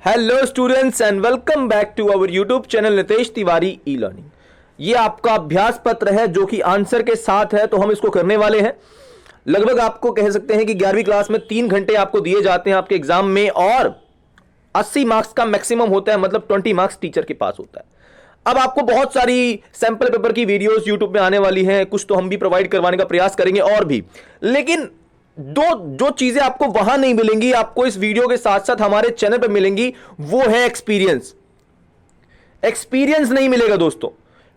Hello students and welcome back to our YouTube channel Nitesh Tiwari e learning. ये आपका अभ्यास पत्र है जो कि आंसर के साथ है, तो हम इसको करने वाले हैं। लगभग आपको कह सकते हैं कि 11वीं क्लास में 3 घंटे आपको दिए जाते हैं आपके एग्जाम में, और 80 मार्क्स का मैक्सिमम होता है, मतलब 20 मार्क्स टीचर के पास होता है। अब आपको बहुत सारी सैंपल पेपर की वीडियोस यूट्यूब में आने वाली हैं, कुछ तो हम भी प्रोवाइड करवाने का प्रयास करेंगे और भी, लेकिन जो चीजें आपको वहां नहीं मिलेंगी आपको इस वीडियो के साथ साथ हमारे चैनल पर मिलेंगी, वो है एक्सपीरियंस। एक्सपीरियंस नहीं मिलेगा दोस्तों।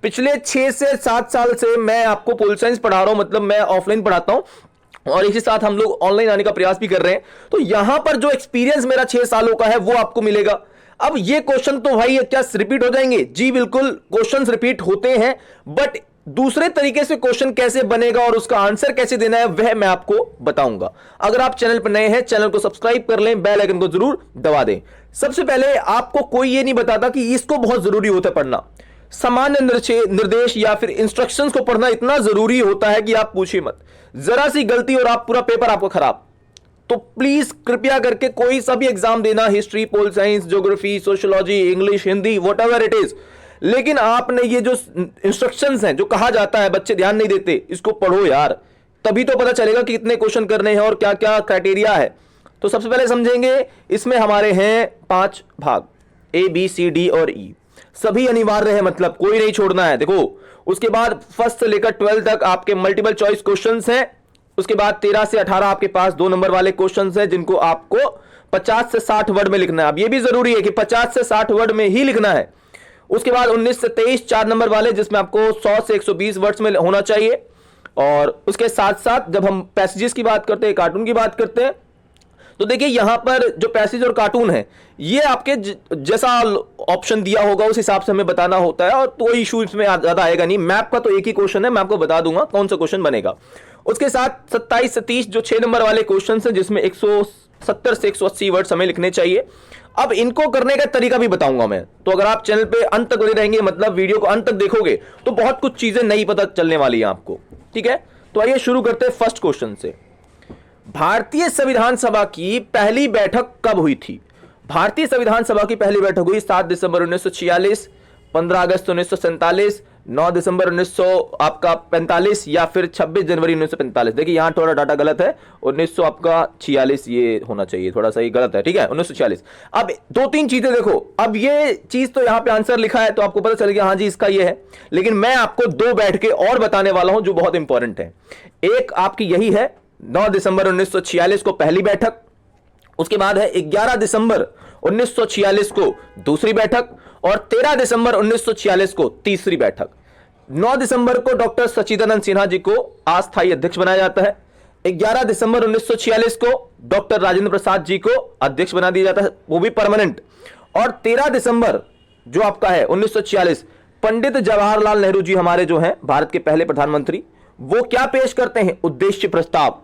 पिछले 6 से 7 साल से मैं आपको पोल साइंस पढ़ा रहा हूं, मतलब मैं ऑफलाइन पढ़ाता हूं और इसी साथ हम लोग ऑनलाइन आने का प्रयास भी कर रहे हैं। तो यहां पर जो एक्सपीरियंस मेरा 6 सालों का है वो आपको मिलेगा। अब ये क्वेश्चन तो भाई क्या रिपीट हो जाएंगे? जी बिल्कुल, क्वेश्चंस रिपीट होते हैं, बट दूसरे तरीके से क्वेश्चन कैसे बनेगा और उसका आंसर कैसे देना है वह मैं आपको बताऊंगा। अगर आप चैनल पर नए हैं, चैनल को सब्सक्राइब कर लें, बेल आइकन को जरूर दबा दें। सबसे पहले आपको कोई ये नहीं बताता कि इसको बहुत जरूरी होता है पढ़ना। सामान्य निर्देश या फिर इंस्ट्रक्शंस को पढ़ना इतना जरूरी होता है कि आप पूछिए मत। जरा सी गलती और आप पूरा पेपर आपको खराब। तो प्लीज कृपया करके कोई सा भी एग्जाम देना, history, pol science, geography, sociology, English, Hindi, whatever it is, लेकिन आपने ये जो इंस्ट्रक्शंस हैं, जो कहा जाता है, बच्चे ध्यान नहीं देते, इसको पढ़ो यार, तभी तो पता चलेगा कि कितने क्वेश्चन करने हैं और क्या क्या क्राइटेरिया है। तो सबसे पहले समझेंगे, इसमें हमारे हैं 5 भाग, ए बी सी डी और ई, सभी अनिवार्य है, मतलब कोई नहीं छोड़ना है। देखो, उसके बाद फर्स्ट से लेकर 12 तक आपके मल्टीपल चॉइस क्वेश्चंस हैं। उसके बाद 13 से 18 आपके पास 2 नंबर वाले क्वेश्चंस हैं, जिनको आपको 50 से 60 वर्ड में लिखना है। अब ये भी जरूरी है कि 50 से 60 वर्ड में ही लिखना है। उसके बाद 19 से 23 4 नंबर वाले, जिसमें आपको 100 से 120 वर्ड्स में होना चाहिए। और उसके साथ साथ जब हम पैसेजेस की बात करते हैं, कार्टून की बात करते हैं, तो देखिए यहां पर जो पैसेज और कार्टून है, ये आपके जैसा ऑप्शन दिया होगा उस हिसाब से हमें बताना होता है, और तो इशू इसमें ज्यादा आएगा नहीं। मैप का तो एक ही क्वेश्चन है, मैं आपको बता दूंगा कौन सा क्वेश्चन बनेगा। उसके साथ 27 से 30 जो 6 नंबर वाले क्वेश्चन है, जिसमें 170 से 180 वर्ड्स हमें लिखने चाहिए। अब इनको करने का तरीका भी बताऊंगा मैं, तो अगर आप चैनल पे अंत तक बने रहेंगे, मतलब वीडियो को अंत तक देखोगे, तो बहुत कुछ चीजें नई पता चलने वाली है आपको। ठीक है, तो आइए शुरू करते हैं फर्स्ट क्वेश्चन से। भारतीय संविधान सभा की पहली बैठक कब हुई थी? भारतीय संविधान सभा की पहली बैठक हुई 7 दिसंबर 1946, 15 अगस्त 1947, 9 दिसंबर 1945 या फिर 26 जनवरी 1945। देखिए यहां थोड़ा डाटा गलत है, 1946 ये होना चाहिए, थोड़ा सा ही गलत है। ठीक है, 1946। अब 2-3 चीजें देखो, अब ये चीज तो यहां पे आंसर लिखा है तो आपको पता चल गया हाँ जी इसका ये है, लेकिन मैं आपको 2 बैठ के और बताने वाला हूं जो बहुत इंपॉर्टेंट है। एक आपकी यही है 9 दिसंबर 1946 को पहली बैठक, उसके बाद है 11 दिसंबर 1946 को दूसरी बैठक, और 13 दिसंबर 1946 को तीसरी बैठक। 9 दिसंबर को डॉक्टर सच्चिदानंद सिन्हा जी को अस्थायी अध्यक्ष बनाया जाता है। 11 दिसंबर 1946 को डॉक्टर राजेंद्र प्रसाद जी को अध्यक्ष बना दिया जाता है, वो भी परमानेंट। और 13 दिसंबर जो आपका है 1946, पंडित जवाहरलाल नेहरू जी हमारे जो हैं भारत के पहले प्रधानमंत्री, वो क्या पेश करते हैं? उद्देश्य प्रस्ताव।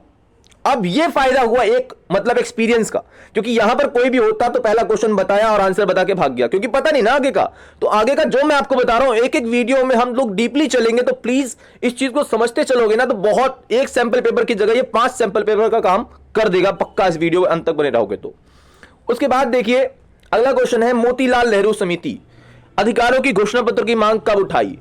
अब ये फायदा हुआ एक, मतलब एक्सपीरियंस का, क्योंकि यहां पर कोई भी होता तो पहला क्वेश्चन बताया और आंसर बता के भाग गया, क्योंकि पता नहीं ना आगे का। तो आगे का जो मैं आपको बता रहा हूं, एक एक वीडियो में हम लोग डीपली चलेंगे, तो प्लीज इस चीज को समझते चलोगे ना, तो बहुत, एक सैंपल पेपर की जगह ये 5 सैंपल पेपर का काम कर देगा पक्का, इस वीडियो अंत तक बने रहोगे तो। उसके बाद देखिए अगला क्वेश्चन है, मोतीलाल नेहरू समिति अधिकारों की घोषणा पत्र की मांग कब उठाई?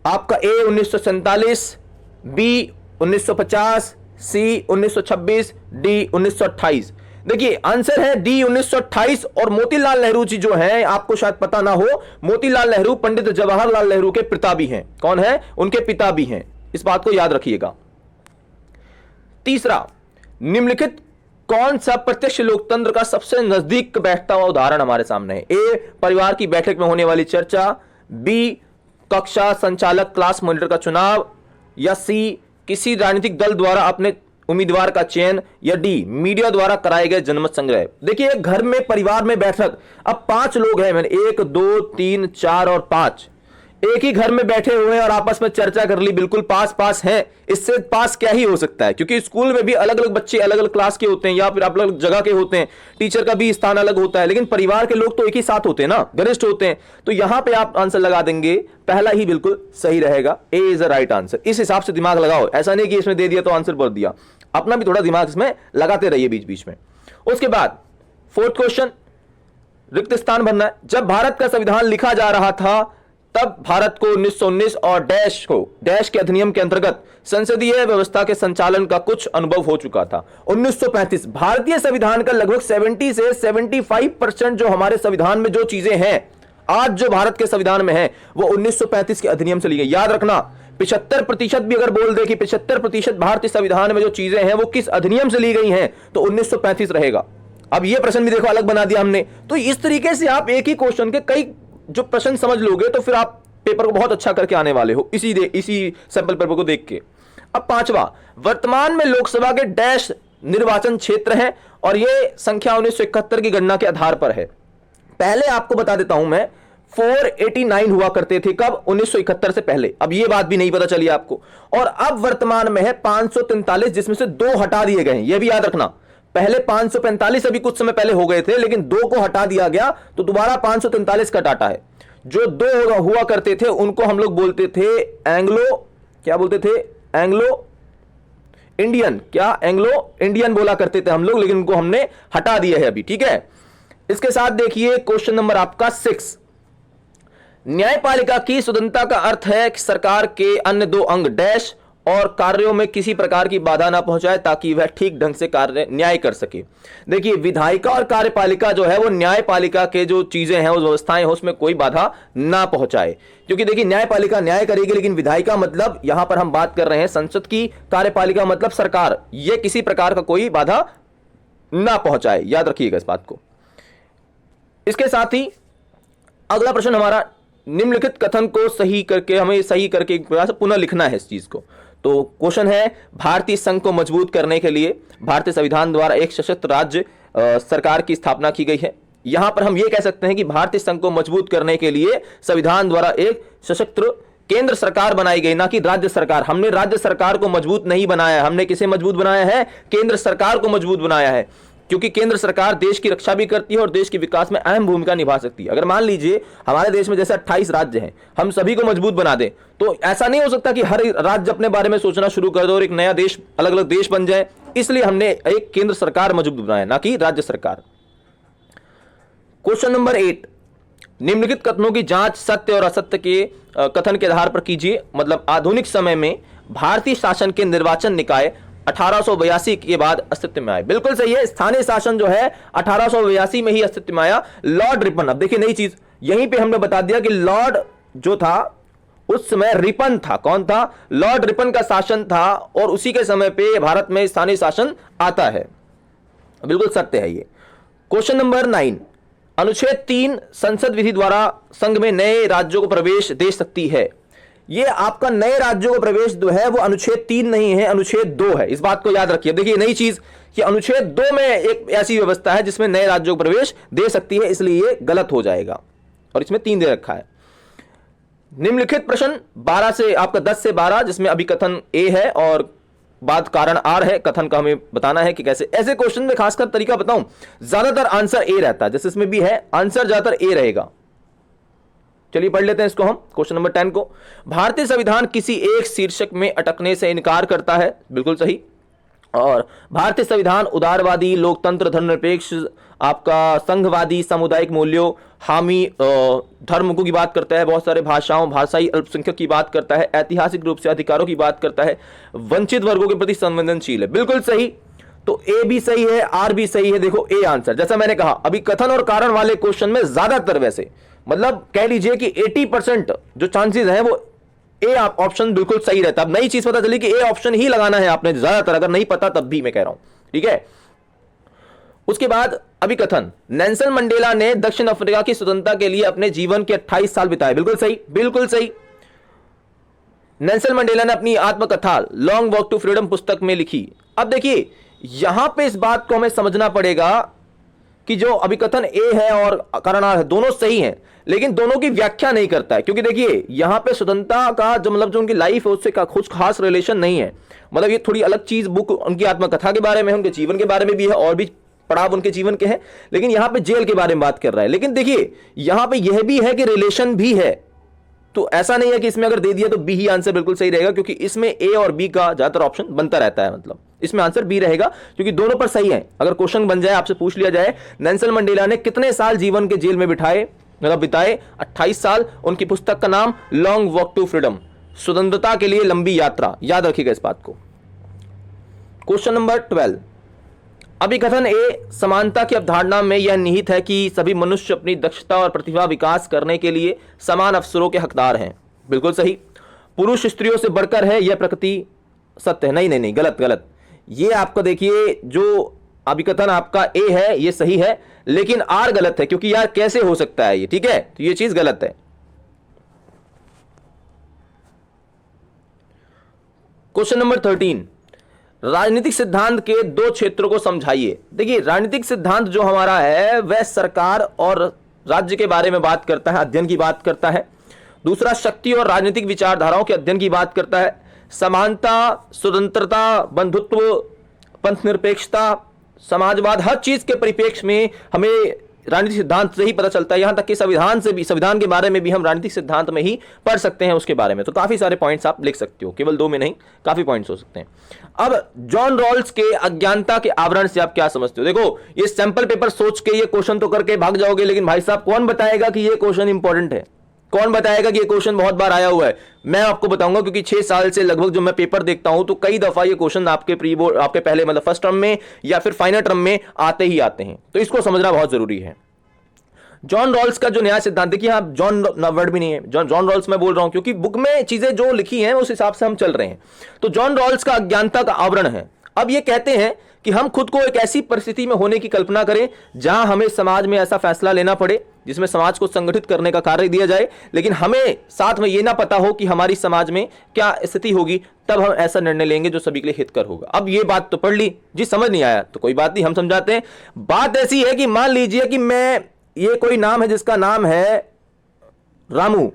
आपका ए 1947, बी 1950, सी 1926, डी 1928। देखिए आंसर है डी 1928। और मोतीलाल नेहरू जी जो हैं, आपको शायद पता ना हो, मोतीलाल नेहरू पंडित जवाहरलाल नेहरू के पिता भी हैं। कौन है? उनके पिता भी हैं, इस बात को याद रखिएगा। तीसरा, निम्नलिखित कौन सा प्रत्यक्ष लोकतंत्र का सबसे नजदीक बैठता हुआ उदाहरण हमारे सामने है? ए, परिवार की बैठक में होने वाली चर्चा, बी, कक्षा संचालक क्लास मॉनिटर का चुनाव, या सी, किसी राजनीतिक दल द्वारा अपने उम्मीदवार का चयन, या डी, मीडिया द्वारा कराए गए जनमत संग्रह। देखिए घर में, परिवार में बैठक, अब 5 लोग हैं, मैंने 1 2 3 4 और 5 एक ही घर में बैठे हुए हैं और आपस में चर्चा कर ली, बिल्कुल पास पास हैं। इससे पास क्या ही हो सकता है, क्योंकि स्कूल में भी अलग अलग बच्चे अलग अलग क्लास के होते हैं या फिर अलग अलग जगह के होते हैं, टीचर का भी स्थान अलग होता है, लेकिन परिवार के लोग तो एक ही साथ होते हैं ना, घनिष्ठ होते हैं। तो यहां पे आप आंसर लगा देंगे, पहला ही बिल्कुल सही रहेगा, ए इज द राइट आंसर। इस हिसाब से दिमाग लगाओ, ऐसा नहीं कि इसमें दे दिया तो आंसर भर दिया, अपना भी थोड़ा दिमाग इसमें लगाते रहिए बीच बीच में। उसके बाद 4th क्वेश्चन, रिक्त स्थान भरना है। जब भारत का संविधान लिखा जा रहा था तब भारत को 1919 और डैश के अधिनियम के अंतर्गत संसदीय व्यवस्था के संचालन का कुछ अनुभव हो चुका था। 1935 भारतीय संविधान का लगभग 70 से 75% जो हमारे संविधान में जो चीजें हैं आज जो भारत के संविधान में है वो 1935 के अधिनियम से ली गई। याद रखना 75% भी अगर बोल दे कि 75% भारतीय संविधान में जो चीजें हैं वो किस अधिनियम से ली गई हैं तो 1935 रहेगा। अब ये प्रश्न भी देखो अलग बना दिया हमने। तो इस तरीके से आप एक ही क्वेश्चन के कई जो प्रश्न समझ लोगे तो फिर आप पेपर को बहुत अच्छा करके आने वाले हो इसी सैंपल पेपर को देख के। अब पांचवा, वर्तमान में लोकसभा के डैश निर्वाचन क्षेत्र हैं और ये संख्या 1971 की गणना के आधार पर है। पहले आपको बता देता हूं मैं 489 हुआ करते थे, कब? 1971 से पहले। अब ये बात भी नहीं पता चली आपको। और अब वर्तमान में है 543 जिसमें से 2 हटा दिए गए हैं, यह भी याद रखना। पहले 545 अभी कुछ समय पहले हो गए थे लेकिन 2 को हटा दिया गया तो दोबारा 543 का डाटा है। जो 2 हुआ करते थे उनको हम लोग बोलते थे एंग्लो इंडियन बोला करते थे हम लोग, लेकिन उनको हमने हटा दिया है अभी। ठीक है, इसके साथ देखिए क्वेश्चन नंबर आपका 6। न्यायपालिका की स्वतंत्रता का अर्थ है कि सरकार के अन्य 2 अंग डैश और कार्यों में किसी प्रकार की बाधा ना पहुंचाए ताकि वह ठीक ढंग से न्याय कर सके। देखिए विधायिका और कार्यपालिका जो है वो न्यायपालिका के जो चीजें हैं उस व्यवस्थाएं हैं उसमें कोई बाधा ना पहुंचाए, क्योंकि देखिए न्यायपालिका न्याय करेगी लेकिन विधायिका मतलब यहां पर हम बात कर रहे हैं संसद की, कार्यपालिका मतलब सरकार, ये किसी प्रकार का कोई बाधा ना पहुंचाए। याद रखिएगा इस बात को। इसके साथ ही अगला प्रश्न हमारा, निम्नलिखित कथन को सही करके हमें सही करके पुनः लिखना है इस चीज को। तो क्वेश्चन है, भारतीय संघ को मजबूत करने के लिए भारतीय संविधान द्वारा एक सशक्त राज्य सरकार की स्थापना की गई है। यहां पर हम ये कह सकते हैं कि भारतीय संघ को मजबूत करने के लिए संविधान द्वारा एक सशक्त केंद्र सरकार बनाई गई, ना कि राज्य सरकार। हमने राज्य सरकार को मजबूत नहीं बनाया, हमने किसे मजबूत बनाया है? केंद्र सरकार को मजबूत बनाया है, क्योंकि केंद्र सरकार देश की रक्षा भी करती है और देश के विकास में अहम भूमिका निभा सकती है। अगर मान लीजिए हमारे देश में जैसे 28 राज्य हैं, हम सभी को मजबूत बना दें तो ऐसा नहीं हो सकता कि हर राज्य अपने बारे में सोचना शुरू कर दे और एक नया देश, अलग अलग देश बन जाए। इसलिए हमने एक केंद्र सरकार मजबूत बनाया, ना कि राज्य सरकार। क्वेश्चन नंबर 8, निम्नलिखित कथनों की जांच सत्य और असत्य के कथन के आधार पर कीजिए। मतलब आधुनिक समय में भारतीय शासन के निर्वाचन निकाय 1882 के बाद अस्तित्व में आए। बिल्कुल सही है, स्थानीय शासन जो है 1882 में ही अस्तित्व में आया। लॉर्ड रिपन, अब देखिए नई चीज यहीं पे हमने बता दिया कि लॉर्ड जो था उस समय रिपन था। कौन था? लॉर्ड रिपन का शासन था और उसी के समय पे भारत में स्थानीय शासन आता है। बिल्कुल सत्य है ये। क्वेश्चन नंबर 9, अनुच्छेद 3 संसद विधि द्वारा संघ में नए राज्यों को प्रवेश दे सकती है। ये आपका नए राज्यों को प्रवेश जो है वो अनुच्छेद 3 नहीं है, अनुच्छेद 2 है। इस बात को याद रखिए। देखिए नई चीज कि अनुच्छेद 2 में एक ऐसी व्यवस्था है जिसमें नए राज्यों को प्रवेश दे सकती है, इसलिए ये गलत हो जाएगा और इसमें 3 दे रखा है। निम्नलिखित प्रश्न 12 से आपका 10 से 12 जिसमें अभी कथन ए है और बाद कारण आर है। कथन का हमें बताना है कि कैसे। ऐसे क्वेश्चन में खासकर तरीका बताऊं, ज्यादातर आंसर ए रहता है, जैसे इसमें भी है आंसर ज्यादातर ए रहेगा। चलिए पढ़ लेते हैं इसको हम। क्वेश्चन नंबर 10 को, भारतीय संविधान किसी एक शीर्षक में अटकने से इनकार करता है। बिल्कुल सही। और भारतीय संविधान उदारवादी, लोकतंत्र, धर्मनिरपेक्ष, आपका संघवादी, सामुदायिक मूल्यों, हामी धर्म की बात करता है, बहुत सारे भाषाओं, भाषाई अल्पसंख्यक की बात करता है, ऐतिहासिक रूप से अधिकारों की बात करता है, वंचित वर्गों के प्रति संवेदनशील है। बिल्कुल सही। तो ए भी सही है, आर भी सही है। देखो ए आंसर, जैसा मैंने कहा अभी कथन और कारण वाले क्वेश्चन में ज्यादातर वैसे मतलब कह लीजिए कि 80% जो चांसेस हैं वो ए ऑप्शन बिल्कुल सही रहता है। अब नई चीज पता चली कि ए ऑप्शन ही लगाना है आपने ज्यादातर, अगर नहीं पता तब भी मैं कह रहा हूं। ठीक है। उसके बाद अभी कथन, नेल्सन मंडेला ने दक्षिण अफ्रीका की स्वतंत्रता के लिए अपने जीवन के 28 साल बिताए। बिल्कुल सही, बिल्कुल सही। नेल्सन मंडेला ने अपनी आत्मकथा लॉन्ग वॉक टू फ्रीडम पुस्तक में लिखी। अब देखिए यहां पे इस बात को हमें समझना पड़ेगा कि जो अभी कथन ए है और कारण आर है दोनों सही हैं, लेकिन दोनों की व्याख्या नहीं करता है। क्योंकि देखिए यहां पे स्वतंत्रता का जो मतलब जो उनकी लाइफ है उससे कुछ खास रिलेशन नहीं है। मतलब ये थोड़ी अलग चीज बुक उनकी आत्मकथा के बारे में है, उनके जीवन के बारे में भी है और भी पड़ाव उनके जीवन के हैं, लेकिन यहां पे जेल के बारे में बात कर रहा है। लेकिन देखिए यहां पे यह भी है कि रिलेशन भी है, तो ऐसा नहीं है कि इसमें अगर दे दिया तो बी ही आंसर बिल्कुल सही रहेगा, क्योंकि इसमें ए और बी का ज्यादातर ऑप्शन बनता रहता है, मतलब इसमें आंसर बी रहेगा क्योंकि दोनों पर सही है। अगर क्वेश्चन बन जाए, आपसे पूछ लिया जाए नेल्सन मंडेला ने कितने साल जीवन के जेल में बिताए 28 साल। उनकी पुस्तक का नाम लॉन्ग वॉक टू फ्रीडम, स्वतंत्रता के लिए लंबी यात्रा। याद रखिएगा इस बात को। क्वेश्चन नंबर 12, अभिकथन ए, समानता की अवधारणा में यह निहित है कि सभी मनुष्य अपनी दक्षता और प्रतिभा विकास करने के लिए समान अवसरों के हकदार हैं। बिल्कुल सही। पुरुष स्त्रियों से बढ़कर है, यह प्रकृति सत्य है। नहीं नहीं नहीं, गलत गलत। ये आपको देखिए, जो अभिकथन आपका ए है ये सही है, लेकिन आर गलत है, क्योंकि यार कैसे हो सकता है ये, ठीक है, तो ये चीज गलत है। क्वेश्चन नंबर 13, राजनीतिक सिद्धांत के दो क्षेत्रों को समझाइए। देखिए, राजनीतिक सिद्धांत जो हमारा है वह सरकार और राज्य के बारे में बात करता है, अध्ययन की बात करता है। दूसरा, शक्ति और राजनीतिक विचारधाराओं के अध्ययन की बात करता है। समानता, स्वतंत्रता, बंधुत्व, पंथनिरपेक्षता, समाजवाद, हर चीज के परिप्रेक्ष्य में हमें राजनीतिक सिद्धांत से ही पता चलता है। यहां तक कि संविधान के बारे में भी हम राजनीतिक सिद्धांत में ही पढ़ सकते हैं उसके बारे में। तो काफी सारे पॉइंट्स आप लिख सकते हो, केवल 2 में नहीं, काफी पॉइंट्स हो सकते हैं। अब जॉन रॉल्स के अज्ञानता के आवरण से आप क्या समझते हो? देखो, ये सैंपल पेपर सोच के ये क्वेश्चन तो करके भाग जाओगे, लेकिन भाई साहब कौन बताएगा कि ये क्वेश्चन इंपॉर्टेंट है? कौन बताएगा कि ये क्वेश्चन बहुत बार आया हुआ है? मैं आपको बताऊंगा, क्योंकि 6 साल से लगभग जो मैं पेपर देखता हूं, तो कई दफा ये क्वेश्चन आपके प्री बोर्ड, आपके पहले मतलब फर्स्ट टर्म में या फिर फाइनल टर्म में आते ही आते हैं। तो इसको समझना बहुत जरूरी है। जॉन रॉल्स का जो नया सिद्धांत, देखिए आप जॉन वर्ड भी नहीं है, जॉन रॉल्स मैं बोल रहा हूं क्योंकि बुक में चीजें जो लिखी हैं उस हिसाब से हम चल रहे हैं। तो जॉन रॉल्स का अज्ञानता का आवरण है। अब ये कहते हैं कि हम खुद को एक ऐसी परिस्थिति में होने की कल्पना करें जहां हमें समाज में ऐसा फैसला लेना पड़े जिसमें समाज को संगठित करने का कार्य दिया जाए, लेकिन हमें साथ में यह ना पता हो कि हमारी समाज में क्या स्थिति होगी, तब हम ऐसा निर्णय लेंगे जो सभी के लिए हितकर होगा। अब ये बात तो पढ़ ली जी, समझ नहीं आया तो कोई बात नहीं, हम समझाते हैं। बात ऐसी है कि मान लीजिए कि ये कोई नाम है जिसका नाम है रामू,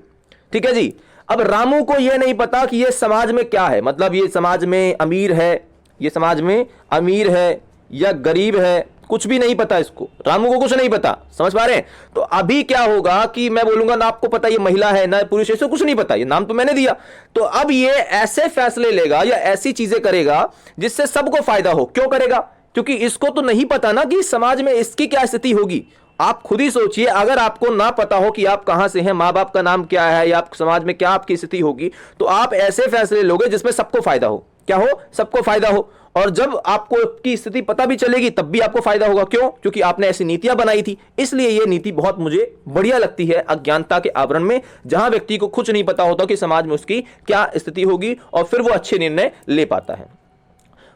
ठीक है जी। अब रामू को यह नहीं पता कि ये समाज में क्या है, मतलब ये समाज में अमीर है, ये समाज में अमीर है या गरीब है, कुछ भी नहीं पता इसको, रामू को कुछ नहीं पता, समझ पा रहे हैं? तो अभी क्या होगा कि मैं बोलूंगा ना आपको पता ये महिला है ना पुरुष है, इसको कुछ नहीं पता, ये नाम तो मैंने दिया। तो अब ये ऐसे फैसले लेगा या ऐसी चीजें करेगा जिससे सबको फायदा हो। क्यों करेगा? क्योंकि इसको तो नहीं पता ना कि समाज में इसकी क्या स्थिति होगी। आप खुद ही सोचिए, अगर आपको ना पता हो कि आप कहां से हैं, मां बाप का नाम क्या है, या आप समाज में क्या आपकी स्थिति होगी, तो आप ऐसे फैसले लोगे जिसमें सबको फायदा हो। क्या हो? सबको फायदा हो। और जब आपको की स्थिति पता भी चलेगी तब भी आपको फायदा होगा। क्यों? क्योंकि आपने ऐसी नीतियां बनाई थी। इसलिए यह नीति बहुत मुझे बढ़िया लगती है अज्ञानता के आवरण में, जहां व्यक्ति को कुछ नहीं पता होता कि समाज में उसकी क्या स्थिति होगी और फिर वो अच्छे निर्णय ले पाता है।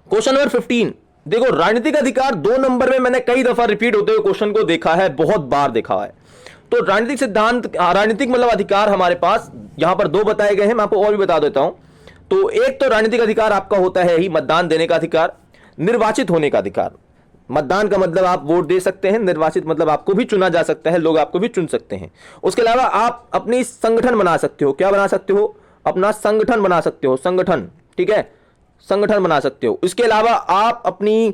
क्वेश्चन नंबर 15, देखो, राजनीतिक अधिकार 2 नंबर में मैंने कई दफा रिपीट होते हुए क्वेश्चन को देखा है, बहुत बार देखा है। तो राजनीतिक सिद्धांत, राजनीतिक मतलब अधिकार हमारे पास यहां पर 2 बताए गए हैं, मैं आपको और भी बता देता हूं। तो एक तो राजनीतिक अधिकार आपका होता है ही मतदान देने का अधिकार, निर्वाचित होने का अधिकार। मतदान का मतलब आप वोट दे सकते हैं, निर्वाचित मतलब आपको भी चुना जा सकता है, लोग आपको भी चुन सकते हैं। उसके अलावा आप अपनी संगठन बना सकते हो। क्या बना सकते हो? अपना संगठन बना सकते हो, संगठन, ठीक है, संगठन बना सकते हो। इसके अलावा आप अपनी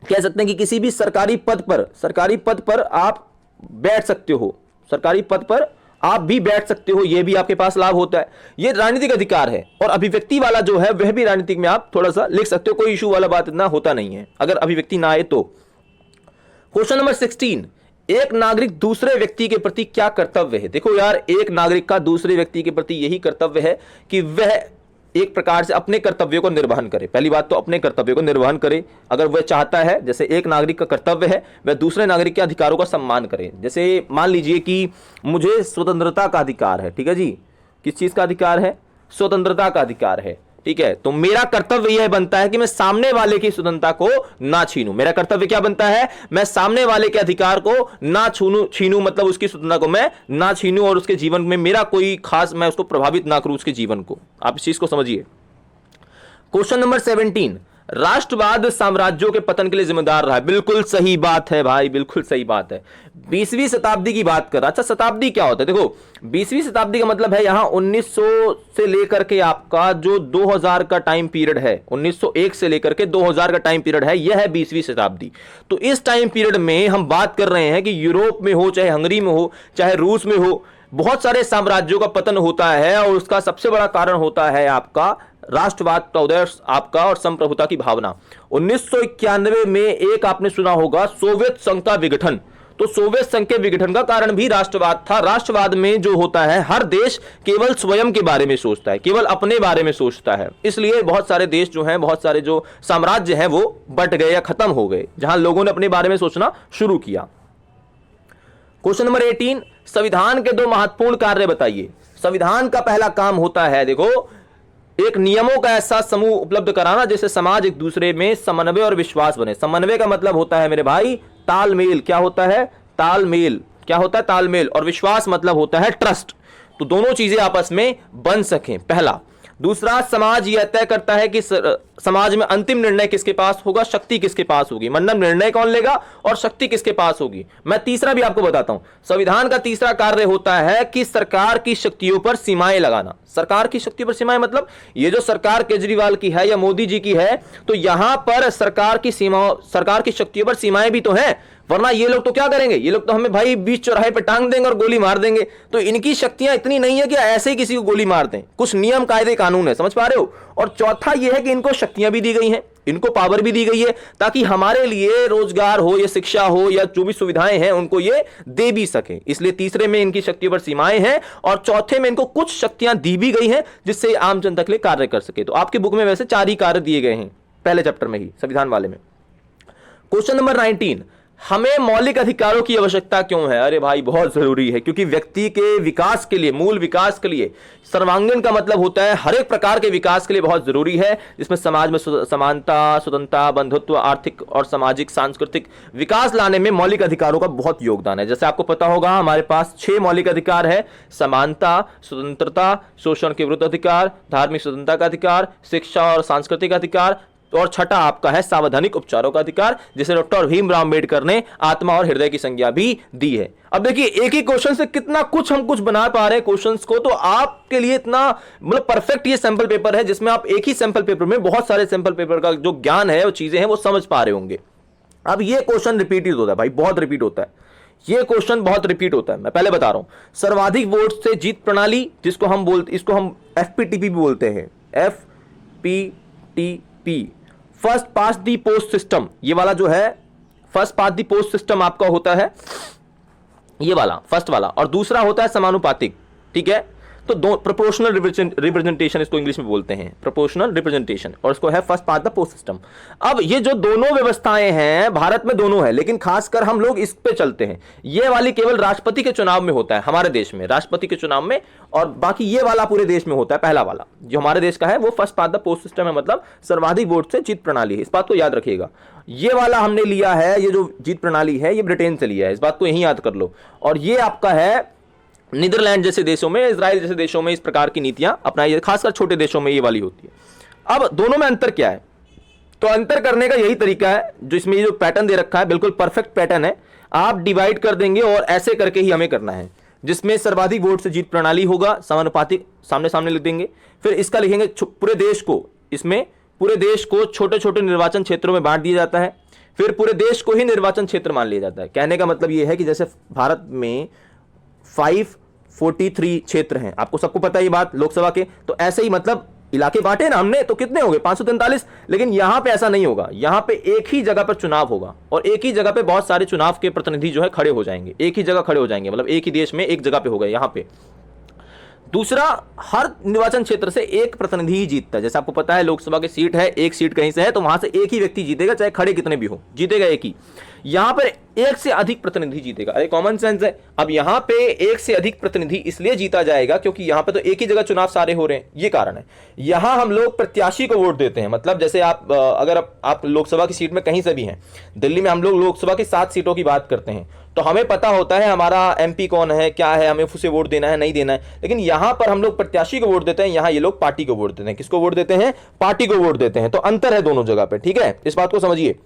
कह सकते हैं कि किसी भी सरकारी पद पर आप बैठ सकते हो, सरकारी पद पर आप भी बैठ सकते हो, यह भी आपके पास लाभ होता है। यह राजनीतिक अधिकार है। और अभिव्यक्ति वाला जो है वह भी राजनीतिक में आप थोड़ा सा लिख सकते हो, कोई इशू वाला बात इतना होता नहीं है अगर अभिव्यक्ति ना आए तो। क्वेश्चन नंबर 16, एक नागरिक दूसरे व्यक्ति के प्रति क्या कर्तव्य है? देखो यार, एक नागरिक का दूसरे व्यक्ति के प्रति यही कर्तव्य है कि वह एक प्रकार से अपने कर्तव्यों को निर्वहन करे। पहली बात तो अपने कर्तव्यों को निर्वहन करे। अगर वह चाहता है, जैसे एक नागरिक का कर्तव्य है वह दूसरे नागरिक के अधिकारों का सम्मान करे। जैसे मान लीजिए कि मुझे स्वतंत्रता का अधिकार है, ठीक है जी। किस चीज का अधिकार है? स्वतंत्रता का अधिकार है, ठीक है। तो मेरा कर्तव्य यह बनता है कि मैं सामने वाले की स्वतंत्रता को ना छीनूं। मेरा कर्तव्य क्या बनता है? मैं सामने वाले के अधिकार को ना छीनूं, मतलब उसकी स्वतंत्रता को मैं ना छीनूं और उसके जीवन में मेरा कोई खास, मैं उसको प्रभावित ना करूं, उसके जीवन को। आप इस चीज को समझिए। क्वेश्चन नंबर 17, राष्ट्रवाद साम्राज्यों के पतन के लिए जिम्मेदार रहा है। बिल्कुल सही बात है भाई, बिल्कुल सही बात है। 20वीं शताब्दी की बात कर। अच्छा, शताब्दी क्या होता है? देखो, 20वीं शताब्दी का मतलब है यहां 1900 से लेकर के आपका जो 2000 का टाइम पीरियड है, 1901 से लेकर के 2000 का टाइम पीरियड है, यह है 20वीं शताब्दी। तो इस टाइम पीरियड में हम बात कर रहे हैं कि यूरोप में हो, चाहे हंगरी में हो, चाहे रूस में हो, बहुत सारे साम्राज्यों का पतन होता है और उसका सबसे बड़ा कारण होता है आपका राष्ट्रवाद का उदय आपका और संप्रभुता की भावना। 1991 में एक आपने सुना होगा सोवियत संघ का विघटन, तो सोवियत संघ के विघटन का कारण भी राष्ट्रवाद था। राष्ट्रवाद में जो होता है हर देश केवल स्वयं के बारे में सोचता है, केवल अपने बारे में सोचता है, इसलिए बहुत सारे देश जो हैं, बहुत सारे जो साम्राज्य हैं वो बट गए या खत्म हो गए जहां लोगों ने अपने बारे में सोचना शुरू किया। क्वेश्चन नंबर 18, संविधान के दो महत्वपूर्ण कार्य बताइए। संविधान का पहला काम होता है देखो एक नियमों का ऐसा समूह उपलब्ध कराना जिससे समाज एक दूसरे में समन्वय और विश्वास बने। समन्वय का मतलब होता है मेरे भाई तालमेल। क्या होता है? तालमेल। क्या होता है? तालमेल। और विश्वास मतलब होता है ट्रस्ट। तो दोनों चीजें आपस में बन सकें, पहला। दूसरा, समाज यह तय करता है कि समाज में अंतिम निर्णय किसके पास होगा, शक्ति किसके पास होगी, मतलब निर्णय कौन लेगा और शक्ति किसके पास होगी। मैं तीसरा भी आपको बताता हूं। संविधान का तीसरा कार्य होता है कि सरकार की शक्तियों पर सीमाएं लगाना। सरकार की शक्ति पर सीमाएं मतलब ये जो सरकार केजरीवाल की है या मोदी जी की है, तो यहां पर सरकार की शक्तियों पर सीमाएं भी तो हैं, वरना ये लोग तो क्या करेंगे, ये लोग तो हमें भाई बीच चौराहे पे टांग देंगे और गोली मार देंगे। तो इनकी शक्तियां इतनी नहीं है कि ऐसे ही किसी को गोली मार दें, कुछ नियम कायदे कानून है, समझ पा रहे हो। और चौथा ये है कि इनको शक्तियां भी दी गई हैं, इनको पावर भी दी गई है ताकि हमारे लिए रोजगार हो या शिक्षा हो या जो भी सुविधाएं हैं उनको ये दे भी सके। इसलिए तीसरे में इनकी शक्तियों पर सीमाएं हैं और चौथे में इनको कुछ शक्तियां दी भी गई हैं जिससे आम जनता के लिए कार्य कर सके। तो आपकी बुक में वैसे 4 ही कार्य दिए गए हैं पहले चैप्टर में ही, संविधान वाले में। क्वेश्चन नंबर 19, हमें मौलिक अधिकारों की आवश्यकता क्यों है? अरे भाई बहुत जरूरी है, क्योंकि व्यक्ति के विकास के लिए, मूल विकास के लिए, सर्वांगीण का मतलब होता है हर एक प्रकार के विकास के लिए बहुत जरूरी है, जिसमें समाज में समानता, स्वतंत्रता, बंधुत्व, आर्थिक और सामाजिक सांस्कृतिक विकास लाने में मौलिक अधिकारों का बहुत योगदान है। जैसे आपको पता होगा हमारे पास 6 मौलिक अधिकार है: समानता, स्वतंत्रता, शोषण के विरुद्ध अधिकार, धार्मिक स्वतंत्रता का अधिकार, शिक्षा और सांस्कृतिक अधिकार, और छठा आपका है सावधानिक उपचारों का अधिकार, जिसे डॉक्टर भीमराव अंबेडकर ने आत्मा और हृदय की संज्ञा भी दी है। अब देखिए एक ही क्वेश्चन से कितना कुछ हम कुछ बना पा रहे हैं क्वेश्चंस को, तो आपके लिए इतना मतलब परफेक्ट ये सैंपल पेपर है जिसमें आप एक ही सैंपल पेपर में बहुत सारे सैंपल पेपर का जो ज्ञान है, वो चीजें हैं, वो समझ पा रहे होंगे। अब ये क्वेश्चन रिपीट होता है भाई, बहुत रिपीट होता है ये क्वेश्चन, बहुत रिपीट होता है। मैं पहले बता रहा हूं, सर्वाधिक वोट से जीत प्रणाली, जिसको हम बोलते, इसको हम FPTP भी बोलते हैं, FPTP, फर्स्ट पास्ट दी पोस्ट सिस्टम। ये वाला जो है फर्स्ट पास्ट दी पोस्ट सिस्टम आपका होता है ये वाला, फर्स्ट वाला। और दूसरा होता है समानुपातिक, ठीक है। तो दो प्रोपोर्शनल रिप्रेजेंटेशन इसको इंग्लिश में बोलते हैं, प्रोपोर्शनल रिप्रेजेंटेशन, और इसको है first past the post system. अब ये जो दोनों व्यवस्थाएं हैं भारत में दोनों है, लेकिन खासकर हम लोग इस पे चलते हैं। ये वाली केवल राष्ट्रपति के चुनाव में होता है हमारे देश में, राष्ट्रपति के चुनाव में, और बाकी ये वाला पूरे देश में होता है। पहला वाला जो हमारे देश का है वो first past the post system है, मतलब सर्वाधिक वोट से जीत प्रणाली है। इस बात को याद रखिएगा। ये वाला हमने लिया है, ये जो जीत प्रणाली है ये ब्रिटेन से लिया है, इस बात को यही याद कर लो। और ये आपका है नीदरलैंड जैसे देशों में, इजराइल जैसे देशों में इस प्रकार की नीतियां अपनाई, खासकर छोटे देशों में ये वाली होती है। अब दोनों में अंतर क्या है? तो अंतर करने का यही तरीका है, जो इसमें ये जो पैटर्न दे रखा है बिल्कुल परफेक्ट पैटर्न है। आप डिवाइड कर देंगे और ऐसे करके ही हमें करना है, जिसमें सर्वाधिक वोट से जीत प्रणाली होगा, समानुपातिक सामने सामने लिख देंगे। फिर इसका लिखेंगे पूरे देश को, इसमें पूरे देश को छोटे छोटे निर्वाचन क्षेत्रों में बांट दिया जाता है। फिर पूरे देश को ही निर्वाचन क्षेत्र मान लिया जाता है। कहने का मतलब यह है कि जैसे भारत में 543 क्षेत्र हैं, आपको सबको पता है ये बात लोकसभा के, तो ऐसे ही मतलब इलाके बांटे ना हमने, तो कितने हो गए 543। लेकिन यहां पे ऐसा नहीं होगा, यहां पे एक ही जगह पर चुनाव होगा और एक ही जगह पे बहुत सारे चुनाव के प्रतिनिधि जो है खड़े हो जाएंगे, एक ही जगह खड़े हो जाएंगे, मतलब एक ही देश में एक जगह पे हो गए यहां पे। दूसरा, हर निर्वाचन क्षेत्र से एक प्रतिनिधि ही जीतता है। जैसे आपको पता है लोकसभा की सीट है, एक सीट कहीं से है, तो वहां से एक ही व्यक्ति जीतेगा, चाहे खड़े कितने भी हो, जीतेगा एक ही। यहां पर एक से अधिक प्रतिनिधि जीतेगा, अरे कॉमन सेंस है। अब यहां पे एक से अधिक प्रतिनिधि इसलिए जीता जाएगा क्योंकि यहां पे तो एक ही जगह चुनाव सारे हो रहे हैं, ये कारण है। यहां हम लोग प्रत्याशी को वोट देते हैं, मतलब जैसे आप अगर आप लोकसभा की सीट में कहीं से भी हैं, दिल्ली में हम लोग लोकसभा की 7 सीटों की बात करते हैं, तो हमें पता होता है हमारा MP कौन है, क्या है, हमें उसे वोट देना है नहीं देना है। लेकिन यहां पर हम लोग प्रत्याशी को वोट देते हैं, यहां ये लोग पार्टी को वोट देते हैं। किसको वोट देते हैं? पार्टी को वोट देते हैं। तो अंतर है दोनों जगह पे, ठीक है, इस बात को समझिए।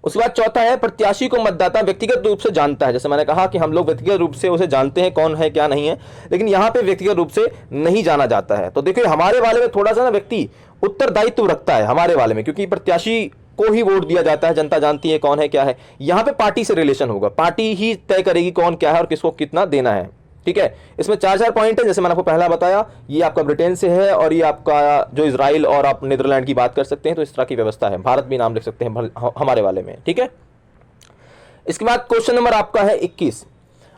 उसके बाद चौथा है, प्रत्याशी को मतदाता व्यक्तिगत रूप से जानता है। जैसे मैंने कहा कि हम लोग व्यक्तिगत रूप से उसे जानते हैं कौन है क्या नहीं है, लेकिन यहां पे व्यक्तिगत रूप से नहीं जाना जाता है। तो देखिए हमारे वाले में थोड़ा सा ना व्यक्ति उत्तरदायित्व रखता है हमारे वाले में, क्योंकि प्रत्याशी को ही वोट दिया जाता है, जनता जानती है कौन है क्या है। यहां पे पार्टी से रिलेशन होगा, पार्टी ही तय करेगी कौन क्या है और किसको कितना देना है। ठीक है। इसमें 4 पॉइंट है, जैसे मैंने आपको पहला बताया, ये आपका ब्रिटेन से है और ये आपका जो इजराइल और आप नीदरलैंड की बात कर सकते हैं, तो इस तरह की व्यवस्था है। भारत भी नाम लिख सकते हैं हमारे वाले में, ठीक है। इसके बाद क्वेश्चन नंबर आपका है 21।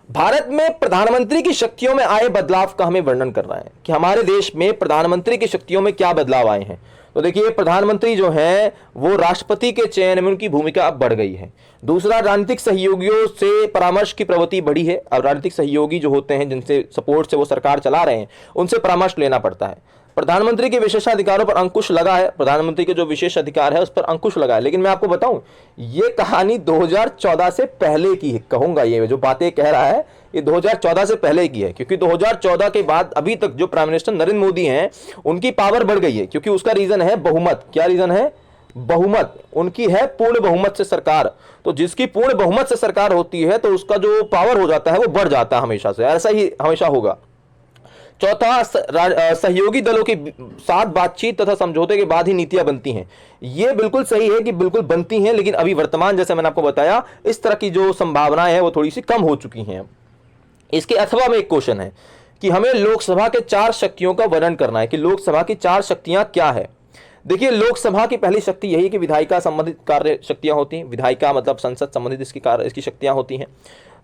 भारत में प्रधानमंत्री की शक्तियों में आए बदलाव का हमें वर्णन करना है कि हमारे देश में प्रधानमंत्री की शक्तियों में क्या बदलाव आए हैं। तो देखिए, प्रधानमंत्री जो हैं वो राष्ट्रपति के चयन में उनकी भूमिका अब बढ़ गई है। दूसरा, राजनीतिक सहयोगियों से परामर्श की प्रवृत्ति बढ़ी है। अब राजनीतिक सहयोगी जो होते हैं, जिनसे सपोर्ट से वो सरकार चला रहे हैं, उनसे परामर्श लेना पड़ता है। प्रधानमंत्री के विशेषाधिकारों पर अंकुश लगा है। प्रधानमंत्री के जो विशेष अधिकार है उस पर अंकुश लगा है। लेकिन मैं आपको बताऊं, ये कहानी 2014 से पहले की कहूंगा। ये जो बातें कह रहा है ये 2014 से पहले की है, क्योंकि 2014 के बाद अभी तक जो प्राइम मिनिस्टर नरेंद्र मोदी हैं उनकी पावर बढ़ गई है, क्योंकि उसका रीजन है बहुमत। क्या रीजन है? बहुमत। उनकी है पूर्ण बहुमत से सरकार। तो जिसकी पूर्ण बहुमत से सरकार होती है तो उसका जो पावर हो जाता है वो बढ़ जाता है हमेशा से, ऐसा ही हमेशा होगा। चौथा, सहयोगी दलों के साथ बातचीत तथा समझौते के बाद ही नीतियां बनती हैं। यह बिल्कुल सही है कि बिल्कुल बनती हैं, लेकिन अभी वर्तमान, जैसे मैंने आपको बताया, इस तरह की जो संभावनाएं हैं वो थोड़ी सी कम हो चुकी हैं। इसके अथवा में एक क्वेश्चन है कि हमें लोकसभा के 4 शक्तियों का वर्णन करना है कि लोकसभा की 4 शक्तियां क्या है। देखिए, लोकसभा की पहली शक्ति यही कि विधायिका संबंधित कार्य शक्तियां होती हैं। विधायिका मतलब संसद संबंधित इसकी शक्तियां होती हैं।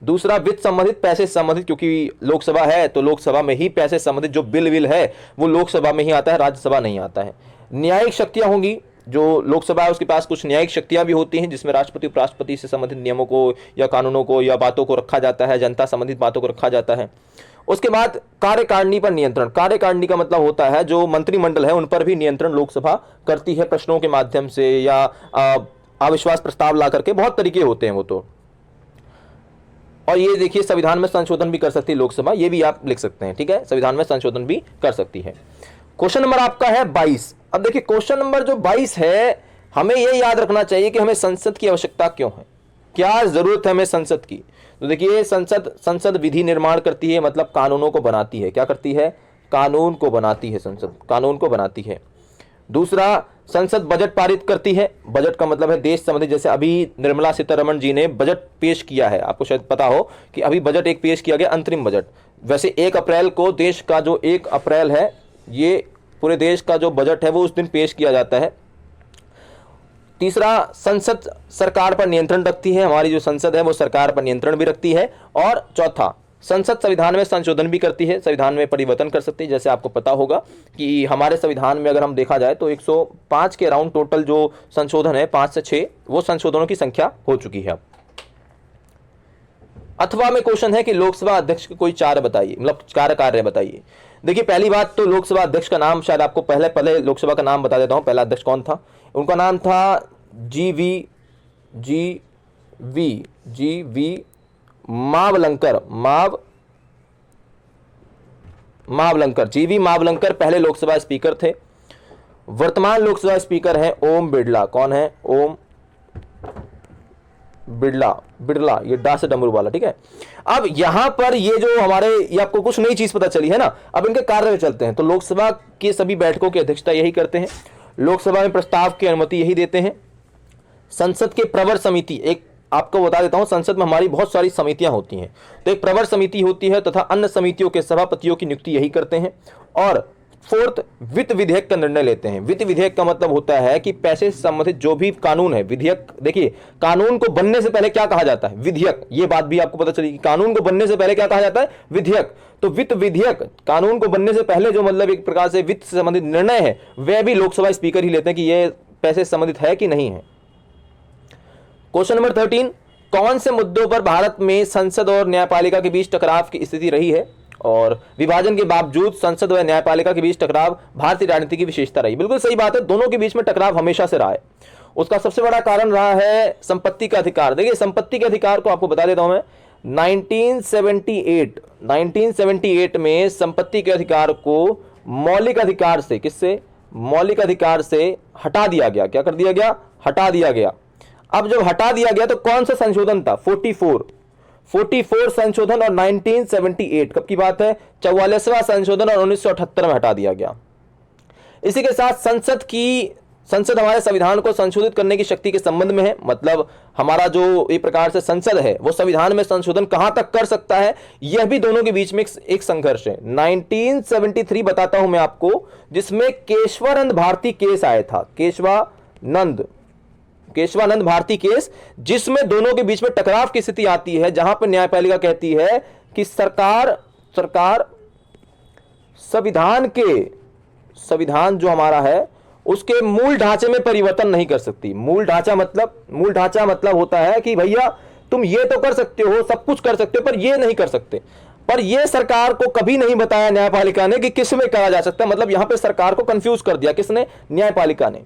दूसरा, वित्त संबंधित, पैसे संबंधित, क्योंकि लोकसभा है तो लोकसभा में ही पैसे संबंधित जो बिल विल है वो लोकसभा में ही आता है, राज्यसभा नहीं आता है। न्यायिक शक्तियां होंगी, जो लोकसभा है उसके पास कुछ न्यायिक शक्तियां भी होती हैं, जिसमें राष्ट्रपति उपराष्ट्रपति से संबंधित नियमों को या कानूनों को या बातों को रखा जाता है, जनता संबंधित बातों को रखा जाता है। उसके बाद कार्यकारिणी पर नियंत्रण। कार्यकारिणी का मतलब होता है जो मंत्रिमंडल है उन पर भी नियंत्रण लोकसभा करती है, प्रश्नों के माध्यम से या अविश्वास प्रस्ताव ला करके, बहुत तरीके होते हैं वो तो। और ये देखिए, संविधान में संशोधन भी कर सकती है लोकसभा, ये भी आप लिख सकते हैं, ठीक है, संविधान में संशोधन भी कर सकती है। क्वेश्चन नंबर आपका है 22। अब देखिए, क्वेश्चन नंबर जो 22 है, हमें यह याद रखना चाहिए कि हमें संसद की आवश्यकता क्यों है, क्या जरूरत है हमें संसद की। तो देखिए, संसद विधि निर्माण करती है, मतलब कानूनों को बनाती है। क्या करती है? कानून को बनाती है, संसद कानून को बनाती है। दूसरा, संसद बजट पारित करती है। बजट का मतलब है देश संबंधी, जैसे अभी निर्मला सीतारमण जी ने बजट पेश किया है, आपको शायद पता हो कि अभी बजट एक पेश किया गया, अंतरिम बजट। वैसे 1 अप्रैल को देश का जो 1 अप्रैल है, ये पूरे देश का जो बजट है वो उस दिन पेश किया जाता है। तीसरा, संसद सरकार पर नियंत्रण रखती है, हमारी जो संसद है वो सरकार पर नियंत्रण भी रखती है। और चौथा, संसद संविधान में संशोधन भी करती है, संविधान में परिवर्तन कर सकती है। जैसे आपको पता होगा कि हमारे संविधान में अगर हम देखा जाए तो 105 के अराउंड टोटल जो संशोधन है, 5 से 6 वो संशोधनों की संख्या हो चुकी है। अथवा में क्वेश्चन है कि लोकसभा अध्यक्ष के कोई 4 बताइए, मतलब 4 कार्य बताइए। देखिए, पहली बात तो लोकसभा अध्यक्ष का नाम शायद आपको पहले लोकसभा का नाम बता देता हूं। पहला अध्यक्ष कौन था? उनका नाम था G V Mavalankar. G V Mavalankar पहले लोकसभा स्पीकर थे। वर्तमान लोकसभा स्पीकर हैं ओम बिड़ला। कौन है? ओम बिड़ला, ये डा से डमरू वाला, ठीक है। अब यहां पर ये जो हमारे, ये आपको कुछ नई चीज पता चली है ना। अब इनके कार्य में चलते हैं। तो लोकसभा की सभी बैठकों की अध्यक्षता यही करते हैं, लोकसभा में प्रस्ताव की अनुमति यही देते हैं। संसद के प्रवर समिति, एक आपको बता देता हूं, संसद में हमारी बहुत सारी समितियां होती हैं, तो एक प्रवर समिति होती है तथा अन्य समितियों के सभापतियों की नियुक्ति यही करते हैं। और 4th, वित्त विधेयक का निर्णय लेते हैं। वित्त विधेयक का मतलब होता है कि पैसे से संबंधित जो भी कानून है, विधेयक। देखिए, कानून को बनने से पहले क्या कहा जाता है? विधेयक। ये बात भी आपको पता चली कि कानून को बनने से पहले क्या कहा जाता है? विधेयक। तो वित्त विधेयक कानून को बनने से पहले जो मतलब एक प्रकार से वित्त से संबंधित निर्णय है वह भी लोकसभा स्पीकर ही लेते हैं कि यह पैसे से संबंधित है कि नहीं है। क्वेश्चन नंबर 13, कौन से मुद्दों पर भारत में संसद और न्यायपालिका के बीच टकराव की स्थिति रही है? और विभाजन के बावजूद संसद व न्यायपालिका के बीच टकराव भारतीय राजनीति की विशेषता रही। बिल्कुल सही बात है, दोनों के बीच में टकराव हमेशा से रहा है। उसका सबसे बड़ा कारण रहा है संपत्ति का अधिकार। देखिए, संपत्ति के अधिकार को आपको बता देता हूं मैं। 1978 में संपत्ति के अधिकार को मौलिक अधिकार से, किससे? मौलिक अधिकार से हटा दिया गया। क्या कर दिया गया? हटा दिया गया। अब जब हटा दिया गया तो कौन सा संशोधन था? 44 संशोधन। और 1978 कब की बात है? 44वां संशोधन, और 1978 में हटा दिया गया। इसी के साथ संसद हमारे संविधान को संशोधित करने की शक्ति के संबंध में है, मतलब हमारा जो एक प्रकार से संसद है वो संविधान में संशोधन कहां तक कर सकता है, यह भी दोनों के बीच में एक संघर्ष है। 1973 बताता हूं मैं आपको, जिसमें केशवानंद भारती केस आया था, केशवानंद भारती केस, जिसमें दोनों के बीच में टकराव की स्थिति आती है, जहां पर न्यायपालिका कहती है कि सरकार संविधान जो हमारा है उसके मूल ढांचे में परिवर्तन नहीं कर सकती। मूल ढांचा मतलब होता है कि भैया तुम ये तो कर सकते हो, सब कुछ कर सकते हो, पर ये नहीं कर सकते। पर ये सरकार को कभी नहीं बताया न्यायपालिका ने कि किस में करा जा सकता है, मतलब यहां पे सरकार को कंफ्यूज कर दिया, किसने? न्यायपालिका ने।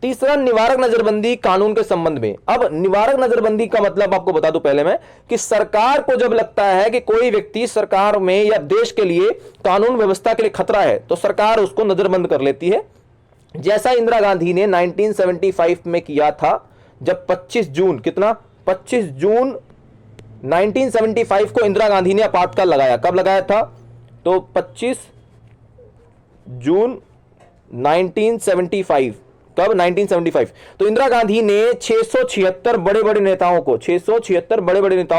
तीसरा, निवारक नजरबंदी कानून के संबंध में। अब निवारक नजरबंदी का मतलब आपको बता दूं पहले मैं, कि सरकार को जब लगता है कि कोई व्यक्ति सरकार में या देश के लिए कानून व्यवस्था के लिए खतरा है, तो सरकार उसको नजरबंद कर लेती है। जैसा इंदिरा गांधी ने 1975 में किया था, जब 25 जून 1975 को इंदिरा गांधी ने आपातकाल लगाया। कब लगाया था? तो 25 जून 1975। कब? 1975। तो इंदिरा गांधी ने 676 बड़े बड़े नेताओं